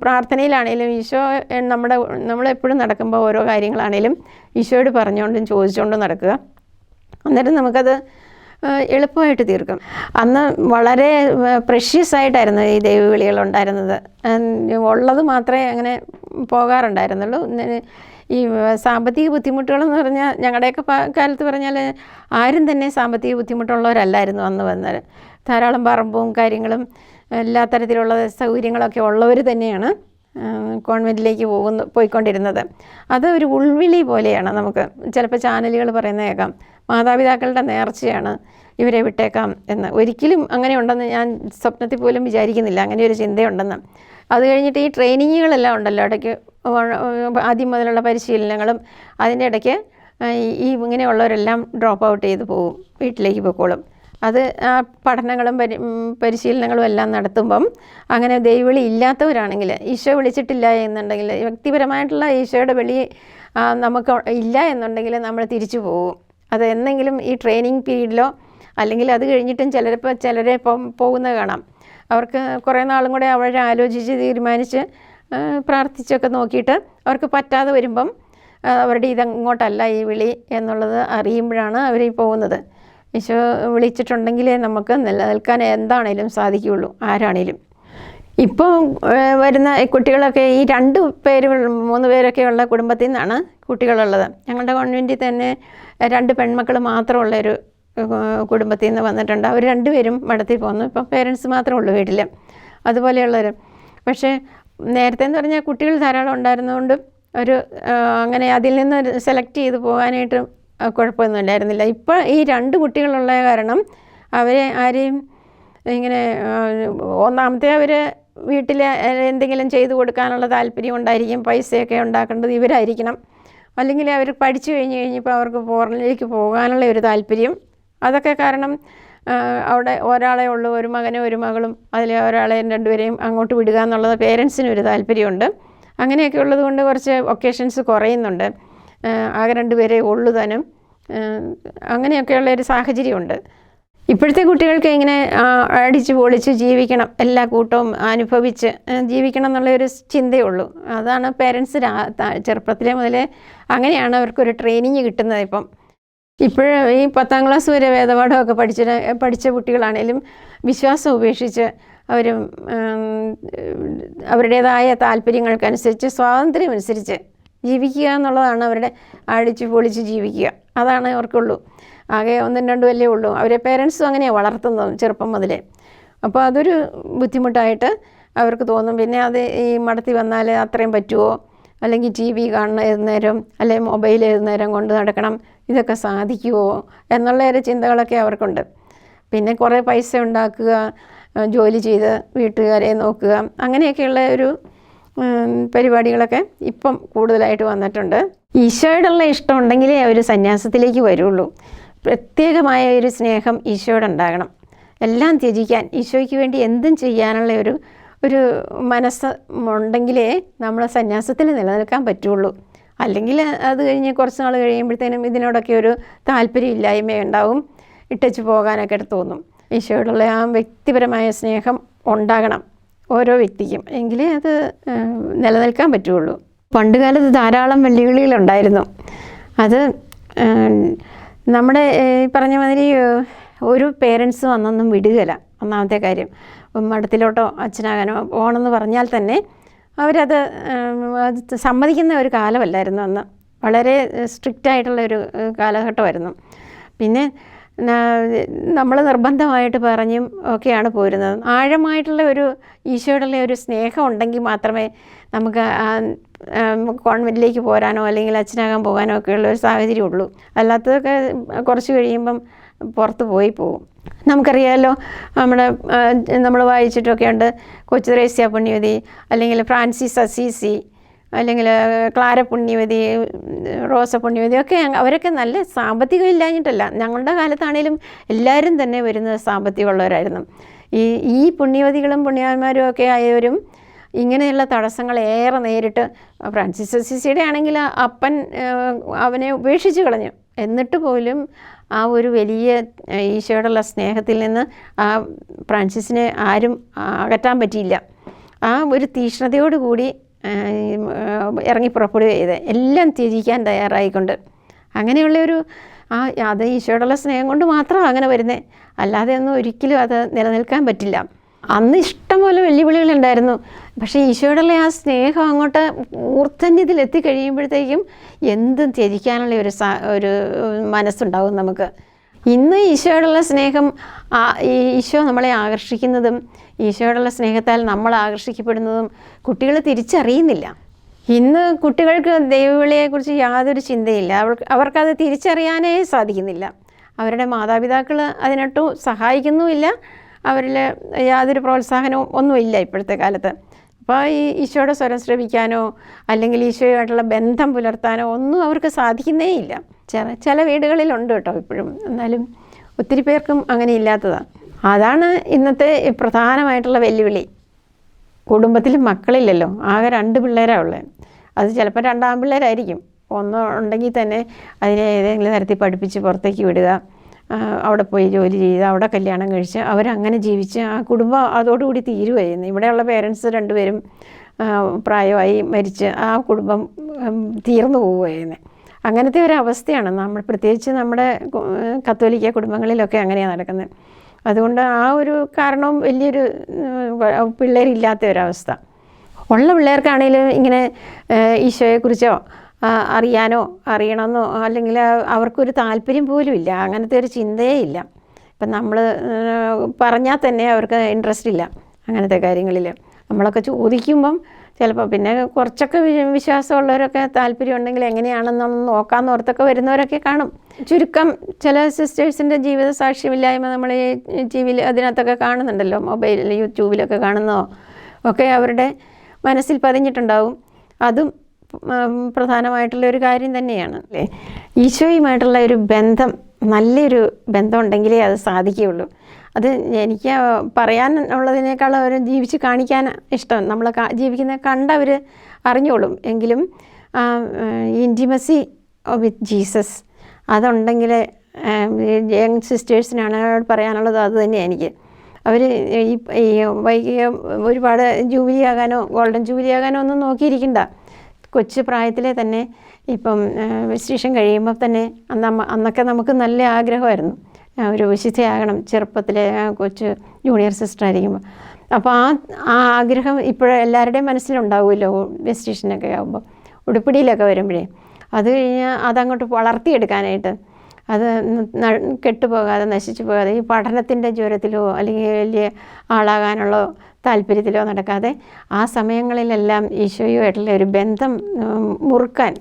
പ്രാർത്ഥനയിലാണേലും ഈശോ നമ്മളെപ്പോഴും നടക്കുമ്പോൾ ഓരോ കാര്യങ്ങളാണേലും ഈശോയോട് പറഞ്ഞുകൊണ്ടും ചോദിച്ചുകൊണ്ടും നടക്കുക. അന്നേരം നമുക്കത് എളുപ്പമായിട്ട് തീർക്കും. അന്ന് വളരെ പ്രഷ്യസ് ആയിട്ടായിരുന്നു ഈ ദൈവവിളികളുണ്ടായിരുന്നത്. ഉള്ളത് മാത്രമേ അങ്ങനെ പോകാറുണ്ടായിരുന്നുള്ളൂ. ഈ സാമ്പത്തിക ബുദ്ധിമുട്ടുകളെന്ന് പറഞ്ഞാൽ ഞങ്ങളുടെയൊക്കെ കാലത്ത് പറഞ്ഞാൽ ആരും തന്നെ സാമ്പത്തിക ബുദ്ധിമുട്ടുള്ളവരല്ലായിരുന്നു അന്ന് വന്നത്. ധാരാളം പറമ്പും കാര്യങ്ങളും എല്ലാ തരത്തിലുള്ള സൗകര്യങ്ങളൊക്കെ ഉള്ളവർ തന്നെയാണ് കോൺവെൻറ്റിലേക്ക് പോയിക്കൊണ്ടിരുന്നത്. അത് ഒരു ഉൾവിളി പോലെയാണ്. നമുക്ക് ചിലപ്പോൾ ചാനലുകൾ പറയുന്ന കേൾക്കാം, മാതാപിതാക്കളുടെ നേർച്ചയാണ് ഇവരെ വിട്ടേക്കാം എന്ന്. ഒരിക്കലും അങ്ങനെ ഉണ്ടെന്ന് ഞാൻ സ്വപ്നത്തിൽ പോലും വിചാരിക്കുന്നില്ല, അങ്ങനെ ഒരു ചിന്തയുണ്ടെന്ന്. അത് കഴിഞ്ഞിട്ട് ഈ ട്രെയിനിങ്ങുകളെല്ലാം ഉണ്ടല്ലോ, ഇടയ്ക്ക് ആദ്യം മുതലുള്ള പരിശീലനങ്ങളും അതിൻ്റെ ഇടയ്ക്ക് ഇങ്ങനെയുള്ളവരെല്ലാം ഡ്രോപ്പ് ഔട്ട് ചെയ്ത് പോവും, വീട്ടിലേക്ക് പോയിക്കോളും. അത് ആ പഠനങ്ങളും പരിശീലനങ്ങളും എല്ലാം നടത്തുമ്പം അങ്ങനെ ദൈവവിളി ഇല്ലാത്തവരാണെങ്കിൽ, ഈശോ വിളിച്ചിട്ടില്ല എന്നുണ്ടെങ്കിൽ, വ്യക്തിപരമായിട്ടുള്ള ഈശോയുടെ വിളി നമുക്ക് ഇല്ല എന്നുണ്ടെങ്കിൽ നമ്മൾ തിരിച്ചു പോകും. അത് എന്തെങ്കിലും ഈ ട്രെയിനിങ് പീരീഡിലോ അല്ലെങ്കിൽ അത് കഴിഞ്ഞിട്ടും ചിലരെ പോകുന്നത് കാണാം. അവർക്ക് കുറേ നാളും കൂടെ അവരെ ആലോചിച്ച് തീരുമാനിച്ച് പ്രാർത്ഥിച്ചൊക്കെ നോക്കിയിട്ട് അവർക്ക് പറ്റാതെ വരുമ്പം അവരുടെ ഇതങ്ങോട്ടല്ല ഈ വിളി എന്നുള്ളത് അറിയുമ്പോഴാണ് അവർ പോകുന്നത്. ഈശോ വിളിച്ചിട്ടുണ്ടെങ്കിലേ നമുക്ക് നിലനിൽക്കാൻ എന്താണേലും സാധിക്കുകയുള്ളൂ, ആരാണേലും. ഇപ്പോൾ വരുന്ന കുട്ടികളൊക്കെ ഈ 2 പേര് 3 പേരൊക്കെയുള്ള കുടുംബത്തിൽ നിന്നാണ് കുട്ടികളുള്ളത്. ഞങ്ങളുടെ കോൺവെൻറ്റിൽ തന്നെ 2 പെൺമക്കൾ മാത്രമുള്ളൊരു കുടുംബത്തിൽ നിന്ന് വന്നിട്ടുണ്ട്. അവർ 2 പേരും മഠത്തിൽ പോകുന്നു. ഇപ്പം പേരൻസ് മാത്രമേ ഉള്ളൂ വീട്ടിൽ. അതുപോലെയുള്ളവർ. പക്ഷേ നേരത്തെ എന്ന് പറഞ്ഞാൽ കുട്ടികൾ ധാരാളം ഉണ്ടായിരുന്നതുകൊണ്ട് അങ്ങനെ അതിൽ നിന്ന് സെലക്ട് ചെയ്ത് പോകാനായിട്ട് കുഴപ്പമൊന്നും ഉണ്ടായിരുന്നില്ല. ഇപ്പോൾ ഈ 2 കുട്ടികളുള്ള കാരണം അവരെ ആരെയും ഇങ്ങനെ ഒന്നാമത്തെ അവർ വീട്ടിൽ എന്തെങ്കിലും ചെയ്തു കൊടുക്കാനുള്ള താല്പര്യം ഉണ്ടായിരിക്കും, പൈസയൊക്കെ ഉണ്ടാക്കേണ്ടത് ഇവരായിരിക്കണം. അല്ലെങ്കിൽ അവർ പഠിച്ചു കഴിഞ്ഞപ്പോൾ അവർക്ക് ഫോറിനിലേക്ക് പോകാനുള്ള ഒരു താല്പര്യം, അതൊക്കെ കാരണം അവിടെ ഒരാളെ ഉള്ളൂ, ഒരു മകനും ഒരു മകളും, അതിൽ ഒരാളെ 2 പേരെയും അങ്ങോട്ട് വിടുക എന്നുള്ളത് പേരൻസിന് ഒരു താല്പര്യമുണ്ട്. അങ്ങനെയൊക്കെ ഉള്ളത് കൊണ്ട് കുറച്ച് ഒക്കേഷൻസ് കുറയുന്നുണ്ട്. ആകെ 2 പേരെ ഉള്ളു താനും. അങ്ങനെയൊക്കെയുള്ളൊരു സാഹചര്യമുണ്ട്. ഇപ്പോഴത്തെ കുട്ടികൾക്ക് ഇങ്ങനെ അടിച്ച് പൊളിച്ച് ജീവിക്കണം, എല്ലാ കൂട്ടവും അനുഭവിച്ച് ജീവിക്കണം എന്നുള്ളൊരു ചിന്തയേ ഉള്ളൂ. അതാണ് പേരൻസ് ചെറുപ്പത്തിലെ മുതലേ അങ്ങനെയാണ് അവർക്കൊരു ട്രെയിനിങ് കിട്ടുന്നത്. ഇപ്പോൾ ഈ 10ാം ക്ലാസ് വരെ വേദപാഠമൊക്കെ പഠിച്ച കുട്ടികളാണേലും വിശ്വാസം ഉപേക്ഷിച്ച് അവർ അവരുടേതായ താല്പര്യങ്ങൾക്കനുസരിച്ച് സ്വാതന്ത്ര്യമനുസരിച്ച് ജീവിക്കുക എന്നുള്ളതാണ് അവരുടെ അടിച്ച് പൊളിച്ച് ജീവിക്കുക. അതാണ് അവർക്കുള്ളൂ. ആകെ 1-2 അല്ലേ ഉള്ളൂ. അവരെ പേരൻസും അങ്ങനെയാണ് വളർത്തുന്നത് ചെറുപ്പം മുതലേ. അപ്പോൾ അതൊരു ബുദ്ധിമുട്ടായിട്ട് അവർക്ക് തോന്നും. പിന്നെ അത് ഈ മടത്തി വന്നാൽ അത്രയും പറ്റുമോ, അല്ലെങ്കിൽ TV കാണുന്ന ഏത് നേരം, അല്ലെങ്കിൽ മൊബൈൽ ഏത് നേരം കൊണ്ട് നടക്കണം, ഇതൊക്കെ സാധിക്കുമോ എന്നുള്ള ഒരു ചിന്തകളൊക്കെ അവർക്കുണ്ട്. പിന്നെ കുറേ പൈസ ഉണ്ടാക്കുക, ജോലി ചെയ്ത് വീട്ടുകാരെ നോക്കുക, അങ്ങനെയൊക്കെയുള്ള ഒരു പരിപാടികളൊക്കെ ഇപ്പം കൂടുതലായിട്ട് വന്നിട്ടുണ്ട്. ഈശോയോടുള്ള ഇഷ്ടം ഉണ്ടെങ്കിലേ അവർ സന്യാസത്തിലേക്ക് വരുള്ളൂ. പ്രത്യേകമായ ഒരു സ്നേഹം ഈശോയോടുണ്ടാകണം. എല്ലാം ത്യജിക്കാൻ, ഈശോയ്ക്ക് വേണ്ടി എന്തും ചെയ്യാനുള്ള ഒരു മനസ്സ് ഉണ്ടെങ്കിലേ നമ്മൾ സന്യാസത്തിൽ നിലനിൽക്കാൻ പറ്റുള്ളൂ. അല്ലെങ്കിൽ അത് കഴിഞ്ഞ് കുറച്ച് നാൾ കഴിയുമ്പോഴത്തേനും ഇതിനോടൊക്കെ ഒരു താല്പര്യമില്ലായ്മ ഉണ്ടാവും, ഇട്ടച്ച് പോകാനൊക്കെ തോന്നും. ഈശോയോടുള്ള ആ വ്യക്തിപരമായ സ്നേഹം ഉണ്ടാകണം ഓരോ വ്യക്തിക്കും, എങ്കിലേ അത് നിലനിൽക്കാൻ പറ്റുള്ളൂ. പണ്ട് കാലത്ത് ധാരാളം വെല്ലുവിളികളുണ്ടായിരുന്നു. അത് നമ്മുടെ പറഞ്ഞ മാതിരി ഒരു പേരൻസും അന്നൊന്നും വിടുകയില്ല. ഒന്നാമത്തെ കാര്യം, മഠത്തിലോട്ടോ അച്ഛനാകാനോ പോകണമെന്ന് പറഞ്ഞാൽ തന്നെ അവരത് സമ്മതിക്കുന്ന ഒരു കാലമല്ലായിരുന്നു അന്ന്. വളരെ സ്ട്രിക്റ്റായിട്ടുള്ളൊരു കാലഘട്ടമായിരുന്നു. പിന്നെ നമ്മൾ നിർബന്ധമായിട്ട് പറഞ്ഞും ഒക്കെയാണ് പോരുന്നത്. ആഴമായിട്ടുള്ള ഒരു ഈശോയോടുള്ള ഒരു സ്നേഹം ഉണ്ടെങ്കിൽ മാത്രമേ നമുക്ക് കോൺവെൻറ്റിലേക്ക് പോരാനോ അല്ലെങ്കിൽ അച്ഛനാകാൻ പോകാനോ ഒക്കെയുള്ള ഒരു സാഹചര്യം ഉള്ളൂ. അല്ലാത്തതൊക്കെ കുറച്ച് കഴിയുമ്പം പുറത്ത് പോകും. നമുക്കറിയാമല്ലോ, നമ്മൾ വായിച്ചിട്ടൊക്കെ ഉണ്ട്, കൊച്ചു ത്രേസ്യ പുണ്യവതി, അല്ലെങ്കിൽ ഫ്രാൻസിസ് അസീസി, അല്ലെങ്കിൽ ക്ലാര പുണ്യവതി, റോസ പുണ്യവതി ഒക്കെ. അവരൊക്കെ നല്ല സാമ്പത്തികം ഇല്ലാഞ്ഞിട്ടല്ല, ഞങ്ങളുടെ കാലത്താണേലും എല്ലാവരും തന്നെ വരുന്നത് സാമ്പത്തികമുള്ളവരായിരുന്നു. ഈ പുണ്യവതികളും പുണ്യവാന്മാരും ഒക്കെ ആയവരും ഇങ്ങനെയുള്ള തടസ്സങ്ങൾ ഏറെ നേരിട്ട്. ഫ്രാൻസിസ് അസീസിയുടെ ആണെങ്കിൽ അപ്പൻ അവനെ ഉപേക്ഷിച്ച് കളഞ്ഞു. എന്നിട്ട് പോലും ആ ഒരു വലിയ ഈശോയോടുള്ള സ്നേഹത്തിൽ നിന്ന് ആ ഫ്രാൻസിസിനെ ആരും അകറ്റാൻ പറ്റിയില്ല. ആ ഒരു തീക്ഷ്ണതയോടുകൂടി ഇറങ്ങി പുറപ്പെടുക ചെയ്ത് എല്ലാം ത്യജിക്കാൻ തയ്യാറായിക്കൊണ്ട്. അങ്ങനെയുള്ളൊരു അത് ഈശോയോടുള്ള സ്നേഹം കൊണ്ട് മാത്രമാണ് അങ്ങനെ വരുന്നത്. അല്ലാതെ ഒന്നും ഒരിക്കലും അത് നിലനിൽക്കാൻ പറ്റില്ല. അന്ന് ഇഷ്ടംപോലെ വെല്ലുവിളികളുണ്ടായിരുന്നു. പക്ഷേ ഈശോയോടുള്ള ആ സ്നേഹം അങ്ങോട്ട് മൂർധന്യത്തിൽ എത്തിക്കഴിയുമ്പോഴത്തേക്കും എന്തും ത്യജിക്കാനുള്ള ഒരു മനസ്സുണ്ടാവും നമുക്ക്. ഇന്ന് ഈശോയോടുള്ള സ്നേഹം, ഈശോ നമ്മളെ ആകർഷിക്കുന്നതും ഈശോയോടുള്ള സ്നേഹത്താൽ നമ്മൾ ആകർഷിക്കപ്പെടുന്നതും കുട്ടികൾ തിരിച്ചറിയുന്നില്ല. ഇന്ന് കുട്ടികൾക്ക് ദൈവവിളിയെക്കുറിച്ച് യാതൊരു ചിന്തയില്ല. അവർക്കത് തിരിച്ചറിയാനേ സാധിക്കുന്നില്ല. അവരുടെ മാതാപിതാക്കൾ അതിനൊട്ടും സഹായിക്കുന്നുമില്ല. അവരിൽ യാതൊരു പ്രോത്സാഹനവും ഒന്നുമില്ല ഇപ്പോഴത്തെ കാലത്ത്. അപ്പോൾ ഈ ഈശോയുടെ സ്വരം ശ്രവിക്കാനോ അല്ലെങ്കിൽ ഈശോയുമായിട്ടുള്ള ബന്ധം പുലർത്താനോ ഒന്നും അവർക്ക് സാധിക്കുന്നേ ഇല്ല. ചില വീടുകളിലുണ്ട് കേട്ടോ ഇപ്പോഴും, എന്നാലും ഒത്തിരി പേർക്കും അങ്ങനെ ഇല്ലാത്തതാണ്. അതാണ് ഇന്നത്തെ പ്രധാനമായിട്ടുള്ള വെല്ലുവിളി. കുടുംബത്തിൽ മക്കളില്ലല്ലോ, ആകെ 2 പിള്ളേരാണ് ഉള്ളത്. അത് ചിലപ്പോൾ 2 ആൺപിള്ളേരായിരിക്കും. ഒന്ന് ഉണ്ടെങ്കിൽ തന്നെ അതിനെ ഏതെങ്കിലും തരത്തിൽ പഠിപ്പിച്ച് പുറത്തേക്ക് വിടുക, അവിടെ പോയി ജോലി ചെയ്ത് അവിടെ കല്യാണം കഴിച്ച് അവരങ്ങനെ ജീവിച്ച് ആ കുടുംബം അതോടുകൂടി തീരുമായിരുന്നു. ഇവിടെയുള്ള പേരൻസ് 2 പേരും പ്രായമായി മരിച്ച് ആ കുടുംബം തീർന്നു പോവുകയായിരുന്നു. അങ്ങനത്തെ ഒരു അവസ്ഥയാണ് പ്രത്യേകിച്ച് നമ്മുടെ കത്തോലിക്ക കുടുംബങ്ങളിലൊക്കെ അങ്ങനെയാണ് നടക്കുന്നത്. അതുകൊണ്ട് ആ ഒരു കാരണവും വലിയൊരു പിള്ളേരില്ലാത്ത ഒരവസ്ഥ. ഉള്ള പിള്ളേർക്കാണെങ്കിലും ഇങ്ങനെ ഈശോയെക്കുറിച്ചോ അറിയാനോ അറിയണമെന്നോ അല്ലെങ്കിൽ അവർക്കൊരു താല്പര്യം പോലും ഇല്ല. അങ്ങനത്തെ ഒരു ചിന്തയേ ഇല്ല. ഇപ്പം നമ്മൾ പറഞ്ഞാൽ തന്നെ അവർക്ക് ഇൻട്രസ്റ്റ് ഇല്ല അങ്ങനത്തെ കാര്യങ്ങളിൽ. നമ്മളൊക്കെ ചോദിക്കുമ്പം ചിലപ്പോൾ പിന്നെ കുറച്ചൊക്കെ വിശ്വാസമുള്ളവരൊക്കെ താല്പര്യം ഉണ്ടെങ്കിൽ എങ്ങനെയാണെന്നൊന്ന് നോക്കാമെന്ന് ഓർത്തൊക്കെ വരുന്നവരൊക്കെ കാണും. ചുരുക്കം ചില സിസ്റ്റേഴ്സിൻ്റെ ജീവിത സാക്ഷ്യമില്ലായ്മ നമ്മൾ ഈ ടി വിയിൽ അതിനകത്തൊക്കെ കാണുന്നുണ്ടല്ലോ, മൊബൈലിൽ യൂട്യൂബിലൊക്കെ കാണുന്നതോ ഒക്കെ അവരുടെ മനസ്സിൽ പതിഞ്ഞിട്ടുണ്ടാവും. അതും പ്രധാനമായിട്ടുള്ളൊരു കാര്യം തന്നെയാണ് അല്ലേ. ഈശോയുമായിട്ടുള്ള ഒരു ബന്ധം, നല്ലൊരു ബന്ധം ഉണ്ടെങ്കിലേ അത് സാധിക്കുകയുള്ളൂ. അത് എനിക്ക് പറയാനുള്ളതിനേക്കാൾ അവർ ജീവിച്ച് കാണിക്കാൻ ഇഷ്ടം. നമ്മൾ ജീവിക്കുന്ന കണ്ടവർ അറിഞ്ഞോളും. എങ്കിലും ഇൻറ്റിമസി വിത്ത് ജീസസ് അതുണ്ടെങ്കിൽ യങ് സിസ്റ്റേഴ്സിനാണ് പറയാനുള്ളത്. അത് തന്നെയാണ് എനിക്ക്. അവർ ഈ വൈകിയ ഒരുപാട് ജൂബിലി ആകാനോ ഗോൾഡൻ ജൂബിലി ആകാനോ ഒന്നും നോക്കിയിരിക്കണ്ട. കൊച്ചു പ്രായത്തിലെ തന്നെ ഇപ്പം രജിസ്ട്രേഷൻ കഴിയുമ്പോൾ തന്നെ അന്നൊക്കെ നമുക്ക് നല്ല ആഗ്രഹമായിരുന്നു ഒരു വിശുദ്ധയാകണം. ചെറുപ്പത്തിലെ കൊച്ചു ജൂനിയർ സിസ്റ്റർ ആയിരിക്കുമ്പോൾ. അപ്പോൾ ആ ആഗ്രഹം ഇപ്പോഴെല്ലാവരുടെയും മനസ്സിലുണ്ടാവുമല്ലോ. രജിസ്ട്രേഷനൊക്കെ ആകുമ്പോൾ ഉടുപ്പിടിയിലൊക്കെ വരുമ്പോഴേ അത് കഴിഞ്ഞാൽ അതങ്ങോട്ട് വളർത്തിയെടുക്കാനായിട്ട്, അത് കെട്ടുപോകാതെ നശിച്ചു പോകാതെ ഈ പഠനത്തിൻ്റെ ജ്വരത്തിലോ അല്ലെങ്കിൽ വലിയ ആളാകാനുള്ള താല്പര്യത്തിലോ നടക്കാതെ ആ സമയങ്ങളിലെല്ലാം ഈശോയുമായിട്ടുള്ള ഒരു ബന്ധം മുറുക്കാൻ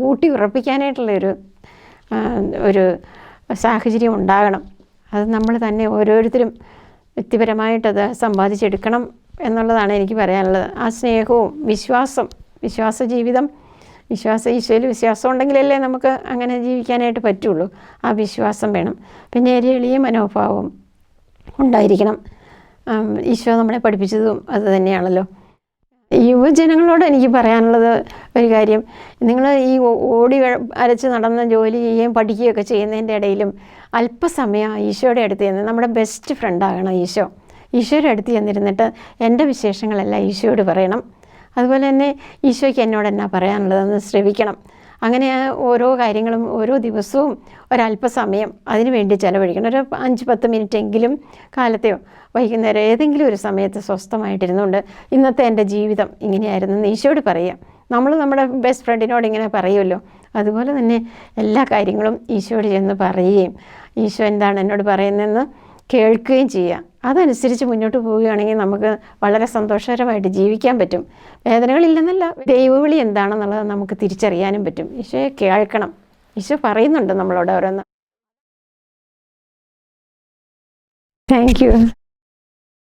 ഊട്ടി ഉറപ്പിക്കാനായിട്ടുള്ളൊരു ഒരു സാഹചര്യം ഉണ്ടാകണം. അത് നമ്മൾ തന്നെ ഓരോരുത്തരും വ്യക്തിപരമായിട്ടത് സമ്പാദിച്ചെടുക്കണം എന്നുള്ളതാണ് എനിക്ക് പറയാനുള്ളത്. ആ സ്നേഹവും വിശ്വാസ ജീവിതം, ഈശോയിൽ വിശ്വാസം ഉണ്ടെങ്കിലല്ലേ നമുക്ക് അങ്ങനെ ജീവിക്കാനായിട്ട് പറ്റുള്ളൂ. ആ വിശ്വാസം വേണം. പിന്നെ ഒരു എളിയ മനോഭാവം ഉണ്ടായിരിക്കണം. ഈശോ നമ്മളെ പഠിപ്പിച്ചതും അത് തന്നെയാണല്ലോ. യുവജനങ്ങളോട് എനിക്ക് പറയാനുള്ളത് ഒരു കാര്യം, നിങ്ങൾ ഈ ഓടി അരച്ച് നടന്ന് ജോലി ചെയ്യുകയും പഠിക്കുകയൊക്കെ ചെയ്യുന്നതിൻ്റെ ഇടയിലും അല്പസമയം ഈശോയുടെ അടുത്ത് ചെന്ന്, നമ്മുടെ ബെസ്റ്റ് ഫ്രണ്ടാകണം ഈശോയുടെ അടുത്ത് ചെന്നിരുന്നിട്ട് എൻ്റെ വിശേഷങ്ങളെല്ലാം ഈശോയോട് പറയണം. അതുപോലെ തന്നെ ഈശോയ്ക്ക് എന്നോട് എന്നാ പറയാനുള്ളതെന്ന് ശ്രവിക്കണം. അങ്ങനെ ഓരോ കാര്യങ്ങളും ഓരോ ദിവസവും ഒരല്പസമയം അതിനു വേണ്ടി ചിലവഴിക്കണം. ഒരു 5-10 മിനിറ്റെങ്കിലും കാലത്തെയോ വൈകുന്നേരം ഏതെങ്കിലും ഒരു സമയത്ത് സ്വസ്ഥമായിട്ടിരുന്നുകൊണ്ട് ഇന്നത്തെ എൻ്റെ ജീവിതം ഇങ്ങനെയായിരുന്നു എന്ന് ഈശോയോട് പറയുക. നമ്മൾ നമ്മുടെ ബെസ്റ്റ് ഫ്രണ്ടിനോട് ഇങ്ങനെ പറയുമല്ലോ, അതുപോലെ തന്നെ എല്ലാ കാര്യങ്ങളും ഈശോയോട് ചെന്ന് പറയുകയും ഈശോ എന്താണ് എന്നോട് പറയുന്നതെന്ന് കേൾക്കുകയും ചെയ്യുക. അതനുസരിച്ച് മുന്നോട്ട് പോവുകയാണെങ്കിൽ നമുക്ക് വളരെ സന്തോഷകരമായിട്ട് ജീവിക്കാൻ പറ്റും. വേദനകളില്ലെന്നല്ല, ദൈവവിളി എന്താണെന്നുള്ളത് നമുക്ക് തിരിച്ചറിയാനും പറ്റും. ഈശോയെ കേൾക്കണം. ഈശോ പറയുന്നുണ്ട് നമ്മളോട് ഓരോന്ന്. Thank you.